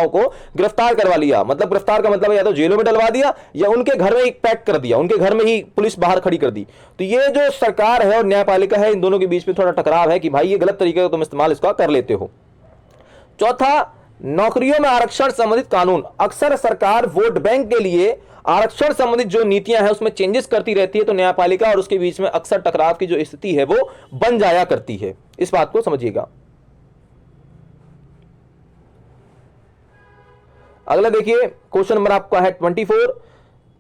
को गिरफ्तार करवा लिया। मतलब गिरफ्तार का मतलब या तो जेलों में डलवा दिया या उनके घर में ही पैक कर दिया, उनके घर में ही पुलिस बाहर खड़ी कर दी। तो ये जो सरकार है और न्यायपालिका है, इन दोनों के बीच में थोड़ा टकराव है कि भाई ये गलत तरीके का तुम इस्तेमाल इसका कर लेते हो। चौथा, नौकरियों में आरक्षण संबंधित कानून। अक्सर सरकार वोट बैंक के लिए आरक्षण संबंधित जो नीतियां हैं उसमें चेंजेस करती रहती है, तो न्यायपालिका और उसके बीच में अक्सर टकराव की जो स्थिति है वो बन जाया करती है। इस बात को समझिएगा। अगला देखिए, क्वेश्चन नंबर आपका है 24,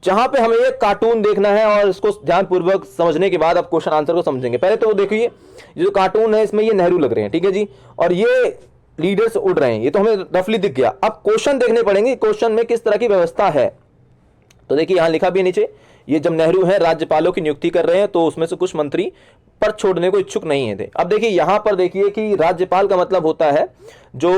जहां पे हमें एक कार्टून देखना है और इसको ध्यानपूर्वक समझने के बाद आप क्वेश्चन आंसर को समझेंगे। पहले तो देखिए, जो कार्टून है इसमें ये नेहरू लग रहे हैं, ठीक है जी, और ये लीडर्स उड़ रहे हैं, ये तो हमें रफली दिख गया। अब क्वेश्चन देखने पड़ेंगे, क्वेश्चन में किस तरह की व्यवस्था है। तो देखिए यहां लिखा भी है नीचे, ये जब नेहरू है राज्यपालों की नियुक्ति कर रहे हैं, तो उसमें से कुछ मंत्री पद छोड़ने को इच्छुक नहीं थे। अब देखिए यहां पर देखिए कि राज्यपाल का मतलब होता है जो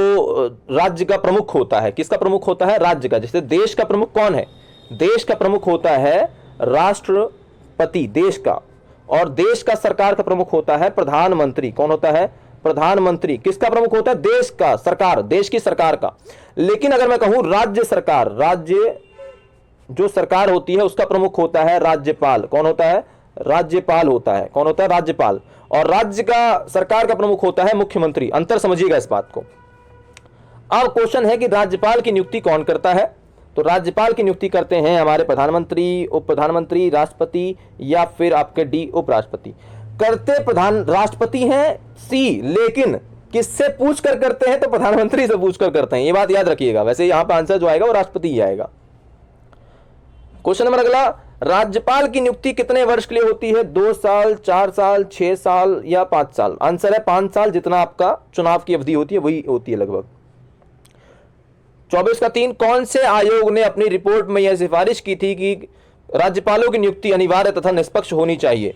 राज्य का प्रमुख होता है। किसका प्रमुख होता है? राज्य का। जैसे देश का प्रमुख कौन है? देश का प्रमुख होता है राष्ट्रपति देश का, और देश का सरकार का प्रमुख होता है प्रधानमंत्री। कौन होता है? प्रधानमंत्री। किसका प्रमुख होता है? देश का, सरकार, देश की सरकार का। लेकिन अगर मैं कहूं राज्य सरकार, राज्य जो सरकार होती है उसका प्रमुख होता है राज्यपाल। कौन होता है? राज्यपाल होता है। कौन होता है? राज्यपाल। और राज्य का, सरकार का प्रमुख होता है मुख्यमंत्री। अंतर समझिएगा इस बात को। अब क्वेश्चन है कि राज्यपाल की नियुक्ति कौन करता है? तो राज्यपाल की नियुक्ति करते हैं हमारे प्रधानमंत्री, उप प्रधानमंत्री, राष्ट्रपति, या फिर आपके डी उपराष्ट्रपति। करते राष्ट्रपति हैं सी, लेकिन किससे पूछ कर करते हैं? तो प्रधानमंत्री से पूछ कर करते हैं। ये बात याद रखिएगा। वैसे यहां पर आंसर जो आएगा वो राष्ट्रपति ही आएगा। क्वेश्चन नंबर अगला, राज्यपाल की नियुक्ति कितने वर्ष के लिए होती है? 2 साल, 4 साल, 6 साल या 5 साल? आंसर है 5 साल। जितना आपका चुनाव की अवधि होती है वही होती है लगभग। 24 का 3, कौन से आयोग ने अपनी रिपोर्ट में यह सिफारिश की थी कि राज्यपालों की नियुक्ति अनिवार्य तथा निष्पक्ष होनी चाहिए?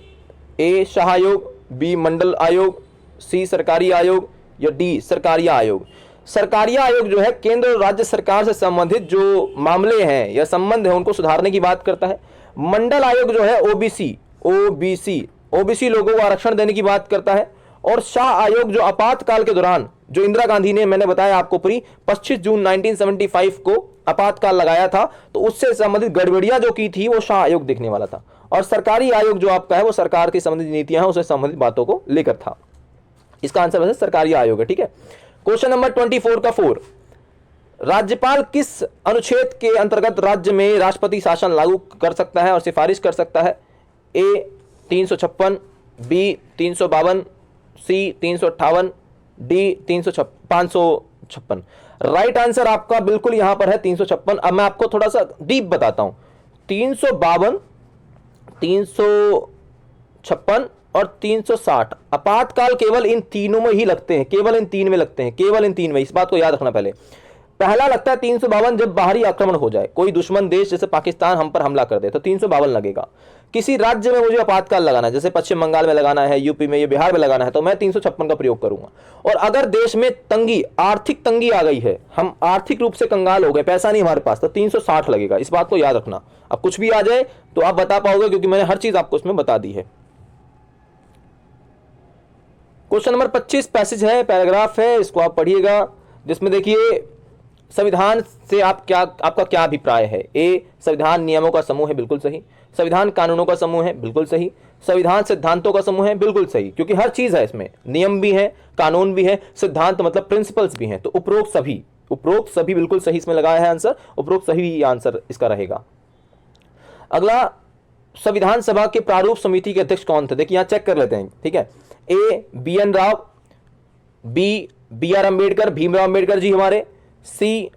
ए शाह आयोग, बी मंडल आयोग, सी सरकारी आयोग, या डी सरकारिया आयोग। सरकारिया आयोग जो है केंद्र और राज्य सरकार से संबंधित जो मामले हैं या संबंध है उनको सुधारने की बात करता है। मंडल आयोग जो है ओबीसी लोगों को आरक्षण देने की बात करता है। और शाह आयोग जो आपातकाल के दौरान, जो इंदिरा गांधी ने, मैंने बताया आपको पूरी 25 जून 1975 को आपातकाल लगाया था, तो उससे संबंधित गड़बड़ियां जो की थी वो शाह आयोग देखने वाला था। और सरकारी आयोग जो आपका है वो सरकार की संबंधित नीतियां हैं उससे संबंधित बातों को लेकर था। इसका आंसर वैसे सरकारी आयोग है, ठीक है। क्वेश्चन नंबर 24 का 4, राज्यपाल किस अनुच्छेद के अंतर्गत राज्य में राष्ट्रपति शासन लागू कर सकता है और सिफारिश कर सकता है? ए 356, बी 352, सी 358, डी 556। राइट आंसर आपका बिल्कुल यहां पर है 356। अब मैं आपको थोड़ा सा डीप बताता हूं। 352, 356 और 360 आपातकाल केवल इन तीनों में ही लगते हैं, केवल इन 3 में लगते हैं, केवल इन 3 में। इस बात को याद रखना। पहला लगता है 352 जब बाहरी आक्रमण हो जाए, कोई दुश्मन देश जैसे पाकिस्तान हम पर हमला कर दे तो 352 लगेगा। किसी राज्य में मुझे आपातकाल लगाना है, जैसे पश्चिम बंगाल में लगाना है, यूपी में, या बिहार में लगाना है, तो मैं 356 का प्रयोग करूंगा। और अगर देश में तंगी, आर्थिक तंगी आ गई है, हम आर्थिक रूप से कंगाल हो गए, पैसा नहीं हमारे पास, तो 360 लगेगा। इस बात को याद रखना। अब कुछ भी आ जाए तो आप बता पाओगे क्योंकि मैंने हर चीज आपको इसमें बता दी है। क्वेश्चन नंबर 25 पैसेज है, पैराग्राफ है, इसको आप पढ़िएगा, जिसमें देखिए संविधान से आपका क्या अभिप्राय है। ए, संविधान नियमों का समूह है, बिल्कुल सही। संविधान कानूनों का समूह है, बिल्कुल सही। संविधान सिद्धांतों का समूह है, बिल्कुल सही, क्योंकि हर चीज है इसमें, नियम भी है, कानून भी है, सिद्धांत मतलब प्रिंसिपल्स भी हैं। तो उपरोक्त सभी बिल्कुल सही इसमें लगाया है आंसर, उपरोक्त सही आंसर इसका रहेगा। अगला, संविधान सभा के प्रारूप समिति के अध्यक्ष कौन थे? देखिए यहां चेक कर लेते हैं, ठीक है। A, BN Rao, B, BR Ambedkar, Bhimrao Ambedkar ji हमारे, सी,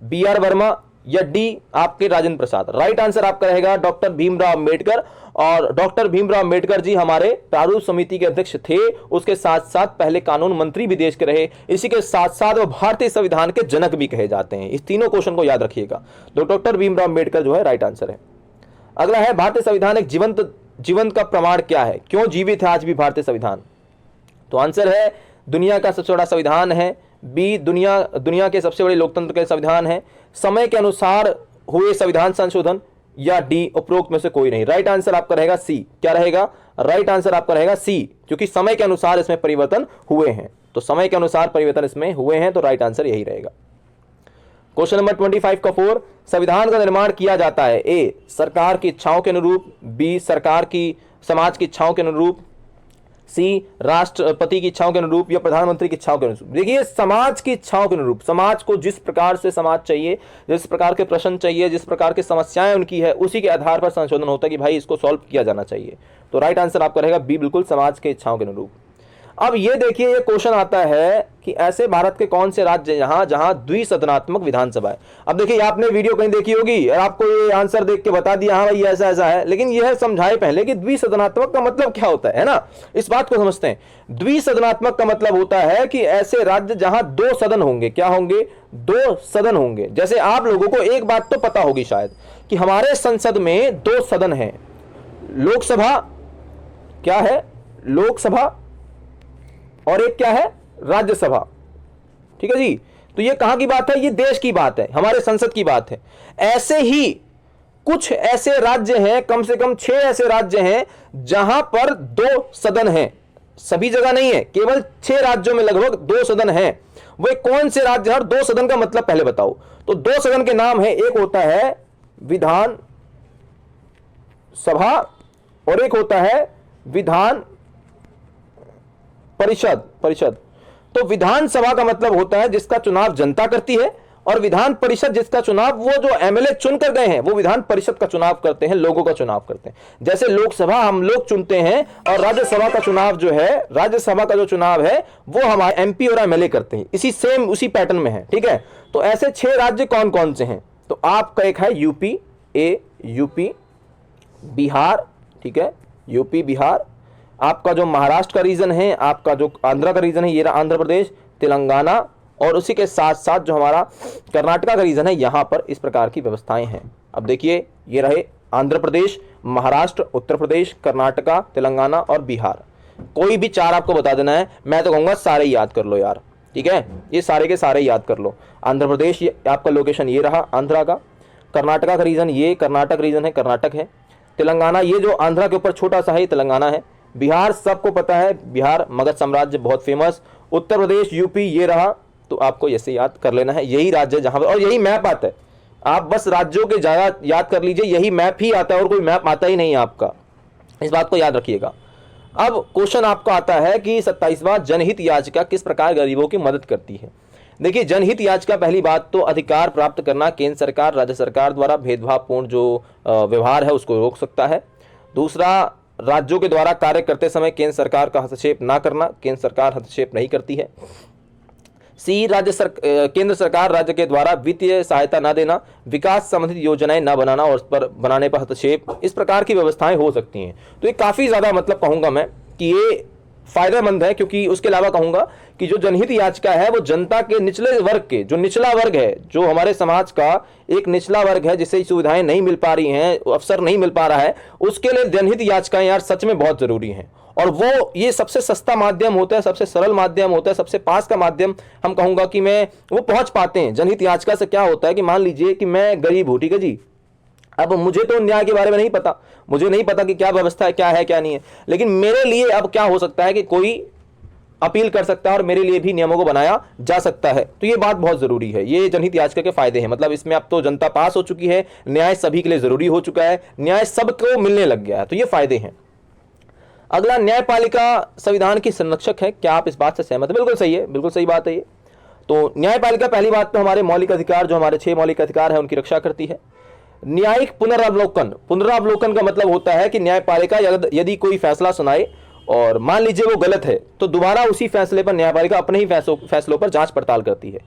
BR वर्मा, या डी आपके राजेंद्र प्रसाद। राइट आंसर आपका रहेगा डॉक्टर भीमराव अम्बेडकर। और डॉक्टर भीमराव अम्बेडकर जी हमारे प्रारूप समिति के अध्यक्ष थे, उसके साथ साथ पहले कानून मंत्री भी देश के रहे, इसी के साथ साथ वो भारतीय संविधान के जनक भी कहे जाते हैं। इस तीनों क्वेश्चन को याद रखिएगा। तो डॉक्टर भीमराव अम्बेडकर जो है राइट आंसर है। अगला है, भारतीय संविधान एक जीवंत का प्रमाण क्या है? क्यों जीवित है आज भी भारतीय संविधान? तो आंसर है दुनिया का सबसे बड़ा संविधान है। बी, दुनिया के सबसे बड़े लोकतंत्र के संविधान है। समय के अनुसार हुए संविधान संशोधन, या डी उपरोक्त में से कोई नहीं। राइट आंसर आपका रहेगा सी। क्या रहेगा? राइट आंसर आपका रहेगा सी, क्योंकि समय के अनुसार इसमें परिवर्तन हुए हैं। तो समय के अनुसार परिवर्तन इसमें हुए हैं, तो राइट आंसर यही रहेगा। क्वेश्चन नंबर 25 का 4, संविधान का निर्माण किया जाता है। ए, सरकार की इच्छाओं के अनुरूप, बी, समाज की इच्छाओं के अनुरूप, सी, राष्ट्रपति की इच्छाओं के अनुरूप, या प्रधानमंत्री की इच्छाओं के अनुरूप। देखिए समाज की इच्छाओं के अनुरूप, समाज को जिस प्रकार से समाज चाहिए, जिस प्रकार के प्रश्न चाहिए, जिस प्रकार की समस्याएं उनकी है, उसी के आधार पर संशोधन होता है कि भाई इसको सॉल्व किया जाना चाहिए। तो राइट आंसर आपका रहेगा बी, बिल्कुल समाज के इच्छाओं के अनुरूप। अब ये देखिए, ये क्वेश्चन आता है कि ऐसे भारत के कौन से राज्य जहां द्विसदनात्मक विधानसभा है। अब देखिए, आपने वीडियो कहीं देखी होगी और आपको ये आंसर देख के बता दिया हाँ भाई ऐसा ऐसा है, लेकिन यह समझाए पहले कि द्विसदनात्मक का मतलब क्या होता है ना। इस बात को समझते हैं। द्विसदनात्मक का मतलब होता है कि ऐसे राज्य जहां 2 सदन होंगे। क्या होंगे? 2 सदन होंगे। जैसे आप लोगों को एक बात तो पता होगी शायद कि हमारे संसद में 2 सदन है। लोकसभा, क्या है? लोकसभा, और एक क्या है? राज्यसभा। ठीक है जी। तो ये कहां की बात है? ये देश की बात है, हमारे संसद की बात है। ऐसे ही कुछ ऐसे राज्य हैं, कम से कम 6 ऐसे राज्य हैं जहां पर 2 सदन हैं। सभी जगह नहीं है, केवल 6 राज्यों में लगभग 2 सदन हैं। वे कौन से राज्य हैं? और 2 सदन का मतलब पहले बताओ। तो 2 सदन के नाम है, एक होता है विधान सभा और एक होता है विधान परिषद। तो विधानसभा का मतलब होता है जिसका चुनाव जनता करती है, और विधान परिषद जिसका चुनाव वो जो एमएलए चुन कर गए हैं वो विधान परिषद का चुनाव करते हैं, लोगों का चुनाव करते हैं। जैसे लोकसभा हम लोग चुनते हैं, और राज्यसभा का चुनाव जो है, राज्यसभा का जो चुनाव है वो हमारे एमपी और एमएलए करते हैं। उसी पैटर्न में है। ठीक है। तो ऐसे 6 राज्य कौन कौन से हैं? तो आपका एक है यूपी, यूपी, बिहार, ठीक है, यूपी बिहार। आपका जो महाराष्ट्र का रीजन है, आपका जो आंध्र का रीजन है, ये रहा आंध्र प्रदेश, तेलंगाना, और उसी के साथ साथ जो हमारा कर्नाटका का रीजन है, यहां पर इस प्रकार की व्यवस्थाएं हैं। अब देखिए, ये रहे आंध्र प्रदेश, महाराष्ट्र, उत्तर प्रदेश, कर्नाटका, तेलंगाना और बिहार। कोई भी 4 आपको बता देना है, मैं तो कहूंगा सारे याद कर लो यार। ठीक है, ये सारे के सारे याद कर लो। आंध्र प्रदेश, ये आपका लोकेशन ये रहा आंध्रा का। कर्नाटका का रीजन ये कर्नाटक रीजन है, कर्नाटक है। तेलंगाना, ये जो आंध्रा के ऊपर छोटा सा है, तेलंगाना है। बिहार सबको पता है, बिहार मगध साम्राज्य बहुत फेमस। उत्तर प्रदेश, यूपी, ये रहा। तो आपको ऐसे याद कर लेना है, यही राज्य जहां पर, और यही मैप आता है। आप बस राज्यों के ज्यादा याद कर लीजिए, यही मैप ही आता है, और कोई मैप आता ही नहीं है आपका। इस बात को याद रखिएगा। अब क्वेश्चन आपका आता है कि 27वां जनहित याचिका किस प्रकार गरीबों की मदद करती है। देखिए, जनहित याचिका, पहली बात तो अधिकार प्राप्त करना, केंद्र सरकार, राज्य सरकार द्वारा भेदभावपूर्ण जो व्यवहार है उसको रोक सकता है। दूसरा, राज्यों के द्वारा कार्य करते समय केंद्र सरकार का हस्तक्षेप ना करना, केंद्र सरकार हस्तक्षेप नहीं करती है। सी, केंद्र सरकार राज्य के द्वारा वित्तीय सहायता ना देना, विकास संबंधित योजनाएं ना बनाना और उस पर बनाने पर हस्तक्षेप, इस प्रकार की व्यवस्थाएं हो सकती हैं। तो ये काफी ज्यादा मतलब कहूंगा मैं कि ये फायदेमंद है, क्योंकि उसके अलावा कहूंगा कि जो जनहित याचिका है वो जनता के निचले वर्ग के, जो निचला वर्ग है, जो हमारे समाज का एक निचला वर्ग है, जिसे सुविधाएं नहीं मिल पा रही हैं, अवसर नहीं मिल पा रहा है, उसके लिए जनहित याचिकाएं यार सच में बहुत जरूरी हैं। और वो ये सबसे सस्ता माध्यम होता है, सबसे सरल माध्यम होता है, सबसे पास का माध्यम हम कहूंगा कि मैं वो पहुंच पाते हैं। जनहित याचिका से क्या होता है कि मान लीजिए कि मैं गरीब हूं, ठीक है जी, अब मुझे तो न्याय के बारे में नहीं पता, मुझे नहीं पता कि क्या व्यवस्था है, क्या है क्या नहीं है, लेकिन मेरे लिए अब क्या हो सकता है कि कोई अपील कर सकता है और मेरे लिए भी नियमों को बनाया जा सकता है। तो ये बात बहुत जरूरी है। ये जनहित याचिका के फायदे हैं, मतलब इसमें अब तो जनता पास हो चुकी है, न्याय सभी के लिए जरूरी हो चुका है, न्याय सबको मिलने लग गया है, तो ये फायदे हैं। अगला, न्यायपालिका संविधान की संरक्षक है, क्या आप इस बात से सहमत हैं? बिल्कुल सही है, बिल्कुल सही बात है ये। तो न्यायपालिका पहली बात तो हमारे मौलिक अधिकार, जो हमारे 6 मौलिक अधिकार है, उनकी रक्षा करती है। न्यायिक पुनरावलोकन, पुनरावलोकन का मतलब होता है कि न्यायपालिका यदि कोई फैसला सुनाए और मान लीजिए वो गलत है, तो दोबारा उसी फैसले पर न्यायपालिका अपने ही फैसलों पर जांच पड़ताल करती है।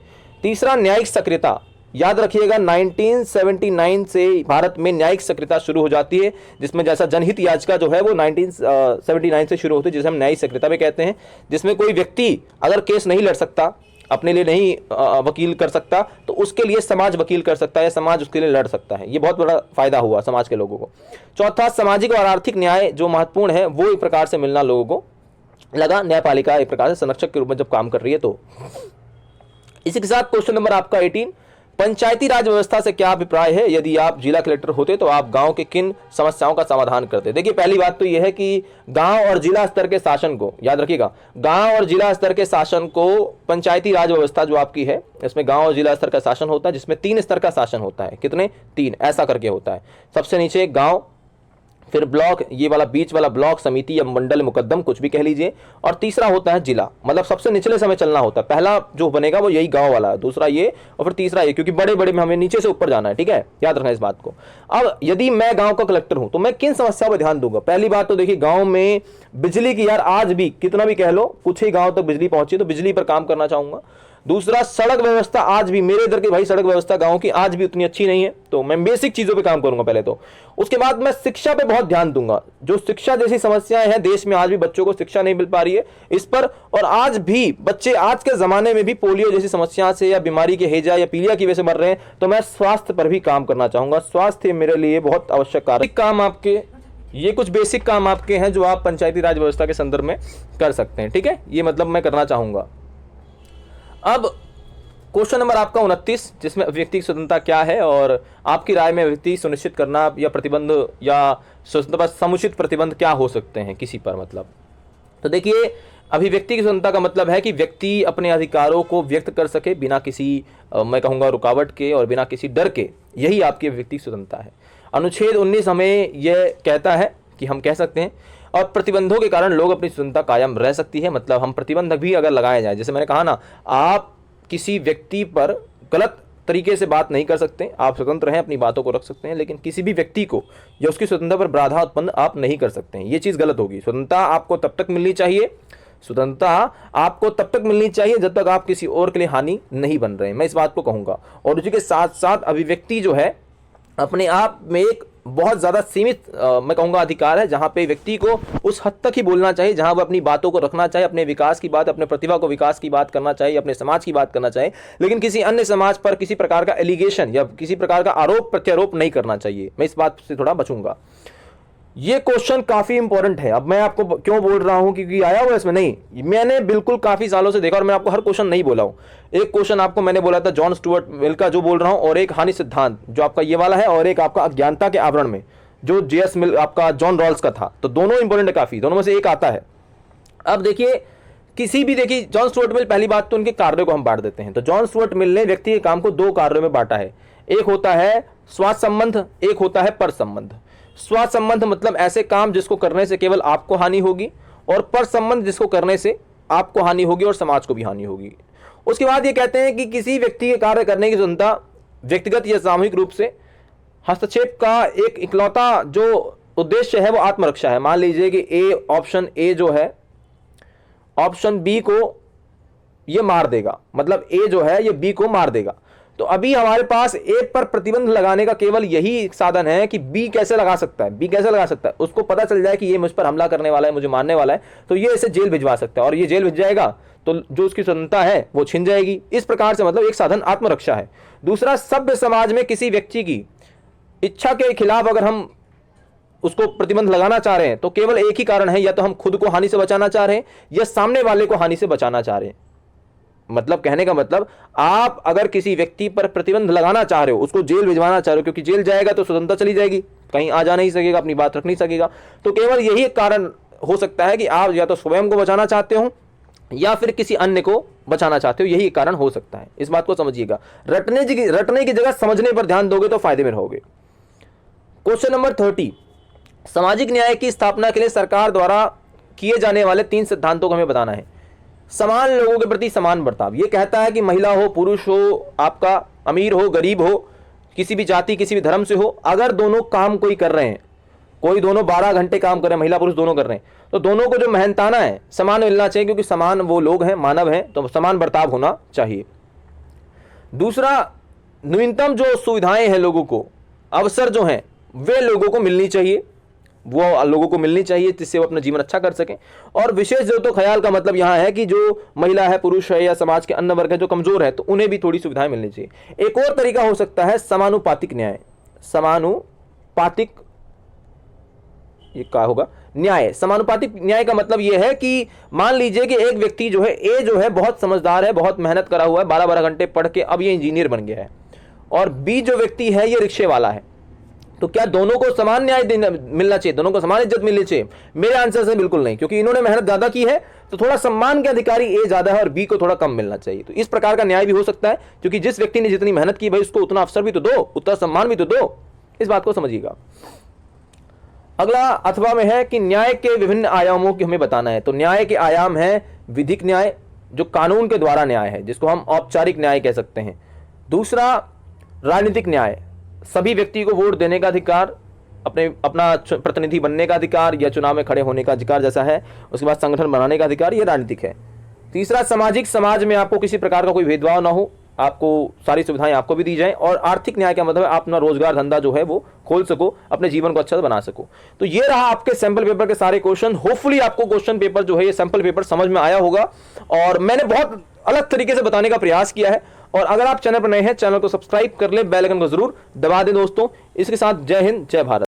तीसरा, न्यायिक सक्रियता। याद रखिएगा 1979 से भारत में न्यायिक सक्रियता शुरू हो जाती है, जिसमें जैसा जनहित याचिका जो है वो 1979 से शुरू होती है, जिसे हम न्यायिक सक्रियता भी कहते हैं, जिसमें कोई व्यक्ति अगर केस नहीं लड़ सकता, अपने लिए नहीं वकील कर सकता, तो उसके लिए समाज वकील कर सकता है, समाज उसके लिए लड़ सकता है। ये बहुत बड़ा फायदा हुआ समाज के लोगों को। चौथा, सामाजिक और आर्थिक न्याय जो महत्वपूर्ण है वो एक प्रकार से मिलना लोगों को लगा। न्यायपालिका एक प्रकार से संरक्षक के रूप में जब काम कर रही है। तो इसी के साथ क्वेश्चन नंबर आपका 18, पंचायती राज व्यवस्था से क्या अभिप्राय है? यदि आप जिला कलेक्टर होते तो आप गांव के किन समस्याओं का समाधान करते? देखिए, पहली बात तो यह है कि गांव और जिला स्तर के शासन को, याद रखिएगा, गांव और जिला स्तर के शासन को पंचायती राज व्यवस्था जो आपकी है, इसमें गांव और जिला स्तर का शासन होता है, जिसमें 3 स्तर का शासन होता है। कितने? 3, ऐसा करके होता है। सबसे नीचे गांव, फिर ब्लॉक, ये वाला बीच वाला ब्लॉक, समिति या मंडल, मुकद्दम, कुछ भी कह लीजिए, और तीसरा होता है जिला, मतलब सबसे निचले समय चलना होता है। पहला जो बनेगा वो यही गांव वाला है, दूसरा ये, और फिर तीसरा ये, क्योंकि बड़े बड़े में हमें नीचे से ऊपर जाना है, ठीक है, याद रखना इस बात को। अब यदि मैं गांव का कलेक्टर हूं तो मैं किन समस्याओं पर ध्यान दूंगा? पहली बात तो देखिए, गांव में बिजली की, यार आज भी कितना भी कह लो, कुछ ही गांव तक बिजली पहुंची, तो बिजली पर काम करना चाहूंगा। दूसरा, सड़क व्यवस्था, आज भी मेरे इधर की भाई सड़क व्यवस्था गांव की आज भी उतनी अच्छी नहीं है, तो मैं बेसिक चीजों पे काम करूंगा पहले तो। उसके बाद मैं शिक्षा पे बहुत ध्यान दूंगा, जो शिक्षा जैसी समस्याएं हैं देश में, आज भी बच्चों को शिक्षा नहीं मिल पा रही है, इस पर, और आज भी बच्चे आज के जमाने में भी पोलियो जैसी समस्या से या बीमारी के हैजा या पीलिया की वजह से मर रहे हैं, तो मैं स्वास्थ्य पर भी काम करना चाहूंगा। स्वास्थ्य मेरे लिए बहुत आवश्यक कार्य काम आपके, ये कुछ बेसिक काम आपके हैं जो आप पंचायती राज व्यवस्था के संदर्भ में कर सकते हैं, ठीक है, ये मतलब मैं करना चाहूंगा। अब क्वेश्चन नंबर आपका 29, जिसमें अभिव्यक्ति की स्वतंत्रता क्या है और आपकी राय में अभिव्यक्ति सुनिश्चित करना या प्रतिबंध या स्वतंत्रता पर समुचित प्रतिबंध क्या हो सकते हैं किसी पर, मतलब। तो देखिए, अभिव्यक्ति की स्वतंत्रता का मतलब है कि व्यक्ति अपने अधिकारों को व्यक्त कर सके बिना किसी मैं कहूँगा रुकावट के और बिना किसी डर के, यही आपकी अभिव्यक्ति की स्वतंत्रता है। अनुच्छेद 19 हमें यह कहता है कि हम कह सकते हैं और प्रतिबंधों के कारण लोग अपनी स्वतंत्रता कायम रह सकती है, मतलब हम प्रतिबंध भी अगर लगाए जाए, जैसे मैंने कहा ना, आप किसी व्यक्ति पर गलत तरीके से बात नहीं कर सकते, आप स्वतंत्र हैं, अपनी बातों को रख सकते हैं, लेकिन किसी भी व्यक्ति को या उसकी स्वतंत्रता पर बाधा उत्पन्न आप नहीं कर सकते हैं, ये चीज़ गलत होगी। स्वतंत्रता आपको तब तक मिलनी चाहिए, स्वतंत्रता आपको तब तक मिलनी चाहिए जब तक आप किसी और के लिए हानि नहीं बन रहे हैं, मैं इस बात को कहूँगा। और उसी के साथ साथ अभिव्यक्ति जो है अपने आप में एक बहुत ज़्यादा सीमित मैं कहूँगा अधिकार है, जहाँ पे व्यक्ति को उस हद तक ही बोलना चाहिए जहाँ वो अपनी बातों को रखना चाहे, अपने विकास की बात, अपने प्रतिभा को विकास की बात करना चाहिए, अपने समाज की बात करना चाहिए, लेकिन किसी अन्य समाज पर किसी प्रकार का एलिगेशन या किसी प्रकार का आरोप प्रत्यारोप नहीं करना चाहिए। मैं इस बात से थोड़ा बचूंगा। ये क्वेश्चन काफी इंपॉर्टेंट है। अब मैं आपको क्यों बोल रहा हूं क्योंकि आया हुआ इसमें नहीं, मैंने बिल्कुल काफी सालों से देखा और मैं आपको हर क्वेश्चन नहीं बोला हूं। एक क्वेश्चन आपको मैंने बोला था जॉन स्टुअर्ट मिल का जो बोल रहा हूं, और एक हानि सिद्धांत जो आपका ये वाला है, और एक आपका अज्ञानता के आवरण में जो जेएस मिल आपका जॉन रॉल्स का था। तो दोनों इंपॉर्टेंट है काफी, दोनों में से एक आता है। अब देखिए किसी भी, देखिए जॉन स्टुअर्ट मिल, पहली बात तो उनके कार्यों को हम बांट देते हैं। तो जॉन स्टुअर्ट मिल ने व्यक्ति के काम को 2 कार्यों में बांटा है, एक होता है स्वास्थ्य संबंध, एक होता है पर संबंध। स्वास्थ्य संबंध मतलब ऐसे काम जिसको करने से केवल आपको हानि होगी, और पर संबंध जिसको करने से आपको हानि होगी और समाज को भी हानि होगी। उसके बाद ये कहते हैं कि किसी व्यक्ति के कार्य करने की स्वतंत्रता व्यक्तिगत या सामूहिक रूप से हस्तक्षेप का एक इकलौता जो उद्देश्य है वो आत्मरक्षा है। मान लीजिए कि ऑप्शन ए जो है ऑप्शन बी को ये मार देगा, मतलब ए जो है ये बी को मार देगा, तो अभी हमारे पास ए पर प्रतिबंध लगाने का केवल यही साधन है कि बी कैसे लगा सकता है। बी कैसे लगा सकता है, उसको पता चल जाए कि ये मुझ पर हमला करने वाला है, मुझे मारने वाला है, तो ये इसे जेल भिजवा सकता है, और ये जेल भिज जाएगा तो जो उसकी स्वतंत्रता है वो छिन जाएगी। इस प्रकार से मतलब एक साधन आत्मरक्षा है। दूसरा, सभ्य समाज में किसी व्यक्ति की इच्छा के खिलाफ अगर हम उसको प्रतिबंध लगाना चाह रहे हैं तो केवल एक ही कारण है, या तो हम खुद को हानि से बचाना चाह रहे हैं या सामने वाले को हानि से बचाना चाह रहे हैं। मतलब कहने का मतलब, आप अगर किसी व्यक्ति पर प्रतिबंध लगाना चाह रहे हो, उसको जेल भिजवाना चाह रहे हो, क्योंकि जेल जाएगा तो स्वतंत्रता चली जाएगी, कहीं आ जा नहीं सकेगा, अपनी बात रख नहीं सकेगा, तो केवल यही एक कारण हो सकता है कि आप या तो स्वयं को बचाना चाहते हो या फिर किसी अन्य को बचाना चाहते हो, यही कारण हो सकता है। इस बात को समझिएगा। रटने की जगह समझने पर ध्यान दोगे तो फायदे में रहोगे। क्वेश्चन नंबर 30, सामाजिक न्याय की स्थापना के लिए सरकार द्वारा किए जाने वाले 3 सिद्धांतों को हमें बताना है। समान लोगों के प्रति समान बर्ताव, यह कहता है कि महिला हो, पुरुष हो, आपका अमीर हो, गरीब हो, किसी भी जाति किसी भी धर्म से हो, अगर दोनों काम कोई कर रहे हैं, कोई दोनों 12 घंटे काम कर रहे हैं, महिला पुरुष दोनों कर रहे हैं, तो दोनों को जो मेहनताना है समान मिलना चाहिए, क्योंकि समान वो लोग हैं, मानव हैं, तो समान बर्ताव होना चाहिए। दूसरा, न्यूनतम जो सुविधाएं हैं, लोगों को अवसर जो हैं वे लोगों को मिलनी चाहिए, वो लोगों को मिलनी चाहिए जिससे वो अपना जीवन अच्छा कर सकें। और विशेष जरूरतों ख्याल का मतलब यहाँ है कि जो महिला है, पुरुष है या समाज के अन्य वर्ग है जो कमजोर है, तो उन्हें भी थोड़ी सुविधाएं मिलनी चाहिए। एक और तरीका हो सकता है समानुपातिक न्याय। समानुपातिक, ये क्या होगा? न्याय। समानुपातिक न्याय का मतलब यह है कि मान लीजिए कि एक व्यक्ति जो है, ए जो है बहुत समझदार है, बहुत मेहनत करा हुआ है, 12-12 घंटे पढ़ के अब ये इंजीनियर बन गया है, और बी जो व्यक्ति है ये रिक्शे वाला है, तो क्या दोनों को समान न्याय मिलना चाहिए, दोनों को समान इज्जत मिलनी चाहिए? मेरे आंसर से बिल्कुल नहीं, क्योंकि इन्होंने मेहनत ज्यादा की है तो थोड़ा सम्मान के अधिकारी ए ज्यादा है और बी को थोड़ा कम मिलना चाहिए। तो इस प्रकार का न्याय भी हो सकता है, क्योंकि जिस व्यक्ति ने जितनी मेहनत की भाई उसको उतना अवसर भी तो दो, उतना सम्मान भी तो दो। इस बात को समझिएगा। अगला अथवा में है कि न्याय के विभिन्न आयामों की हमें बताना है। तो न्याय के आयाम है विधिक न्याय, जो कानून के द्वारा न्याय है, जिसको हम औपचारिक न्याय कह सकते हैं। दूसरा, राजनीतिक न्याय, सभी व्यक्ति को वोट देने का अधिकार, अपना प्रतिनिधि बनने का अधिकार या चुनाव में खड़े होने का अधिकार जैसा है, उसके बाद संगठन बनाने का अधिकार, ये राजनीतिक है। तीसरा, सामाजिक, समाज में आपको किसी प्रकार का कोई भेदभाव ना हो, आपको सारी सुविधाएं आपको भी दी जाएं। और आर्थिक न्याय का मतलब आप अपना रोजगार धंधा जो है वो खोल सको, अपने जीवन को अच्छा बना सको। तो ये रहा आपके सैंपल पेपर के सारे क्वेश्चन। होपफुली आपको क्वेश्चन पेपर जो है, ये सैंपल पेपर समझ में आया होगा, और मैंने बहुत अलग तरीके से बताने का प्रयास किया है। और अगर आप चैनल पर नए हैं, चैनल को सब्सक्राइब कर ले, बेल आइकन को जरूर दबा दें दोस्तों। इसके साथ जय हिंद, जय भारत।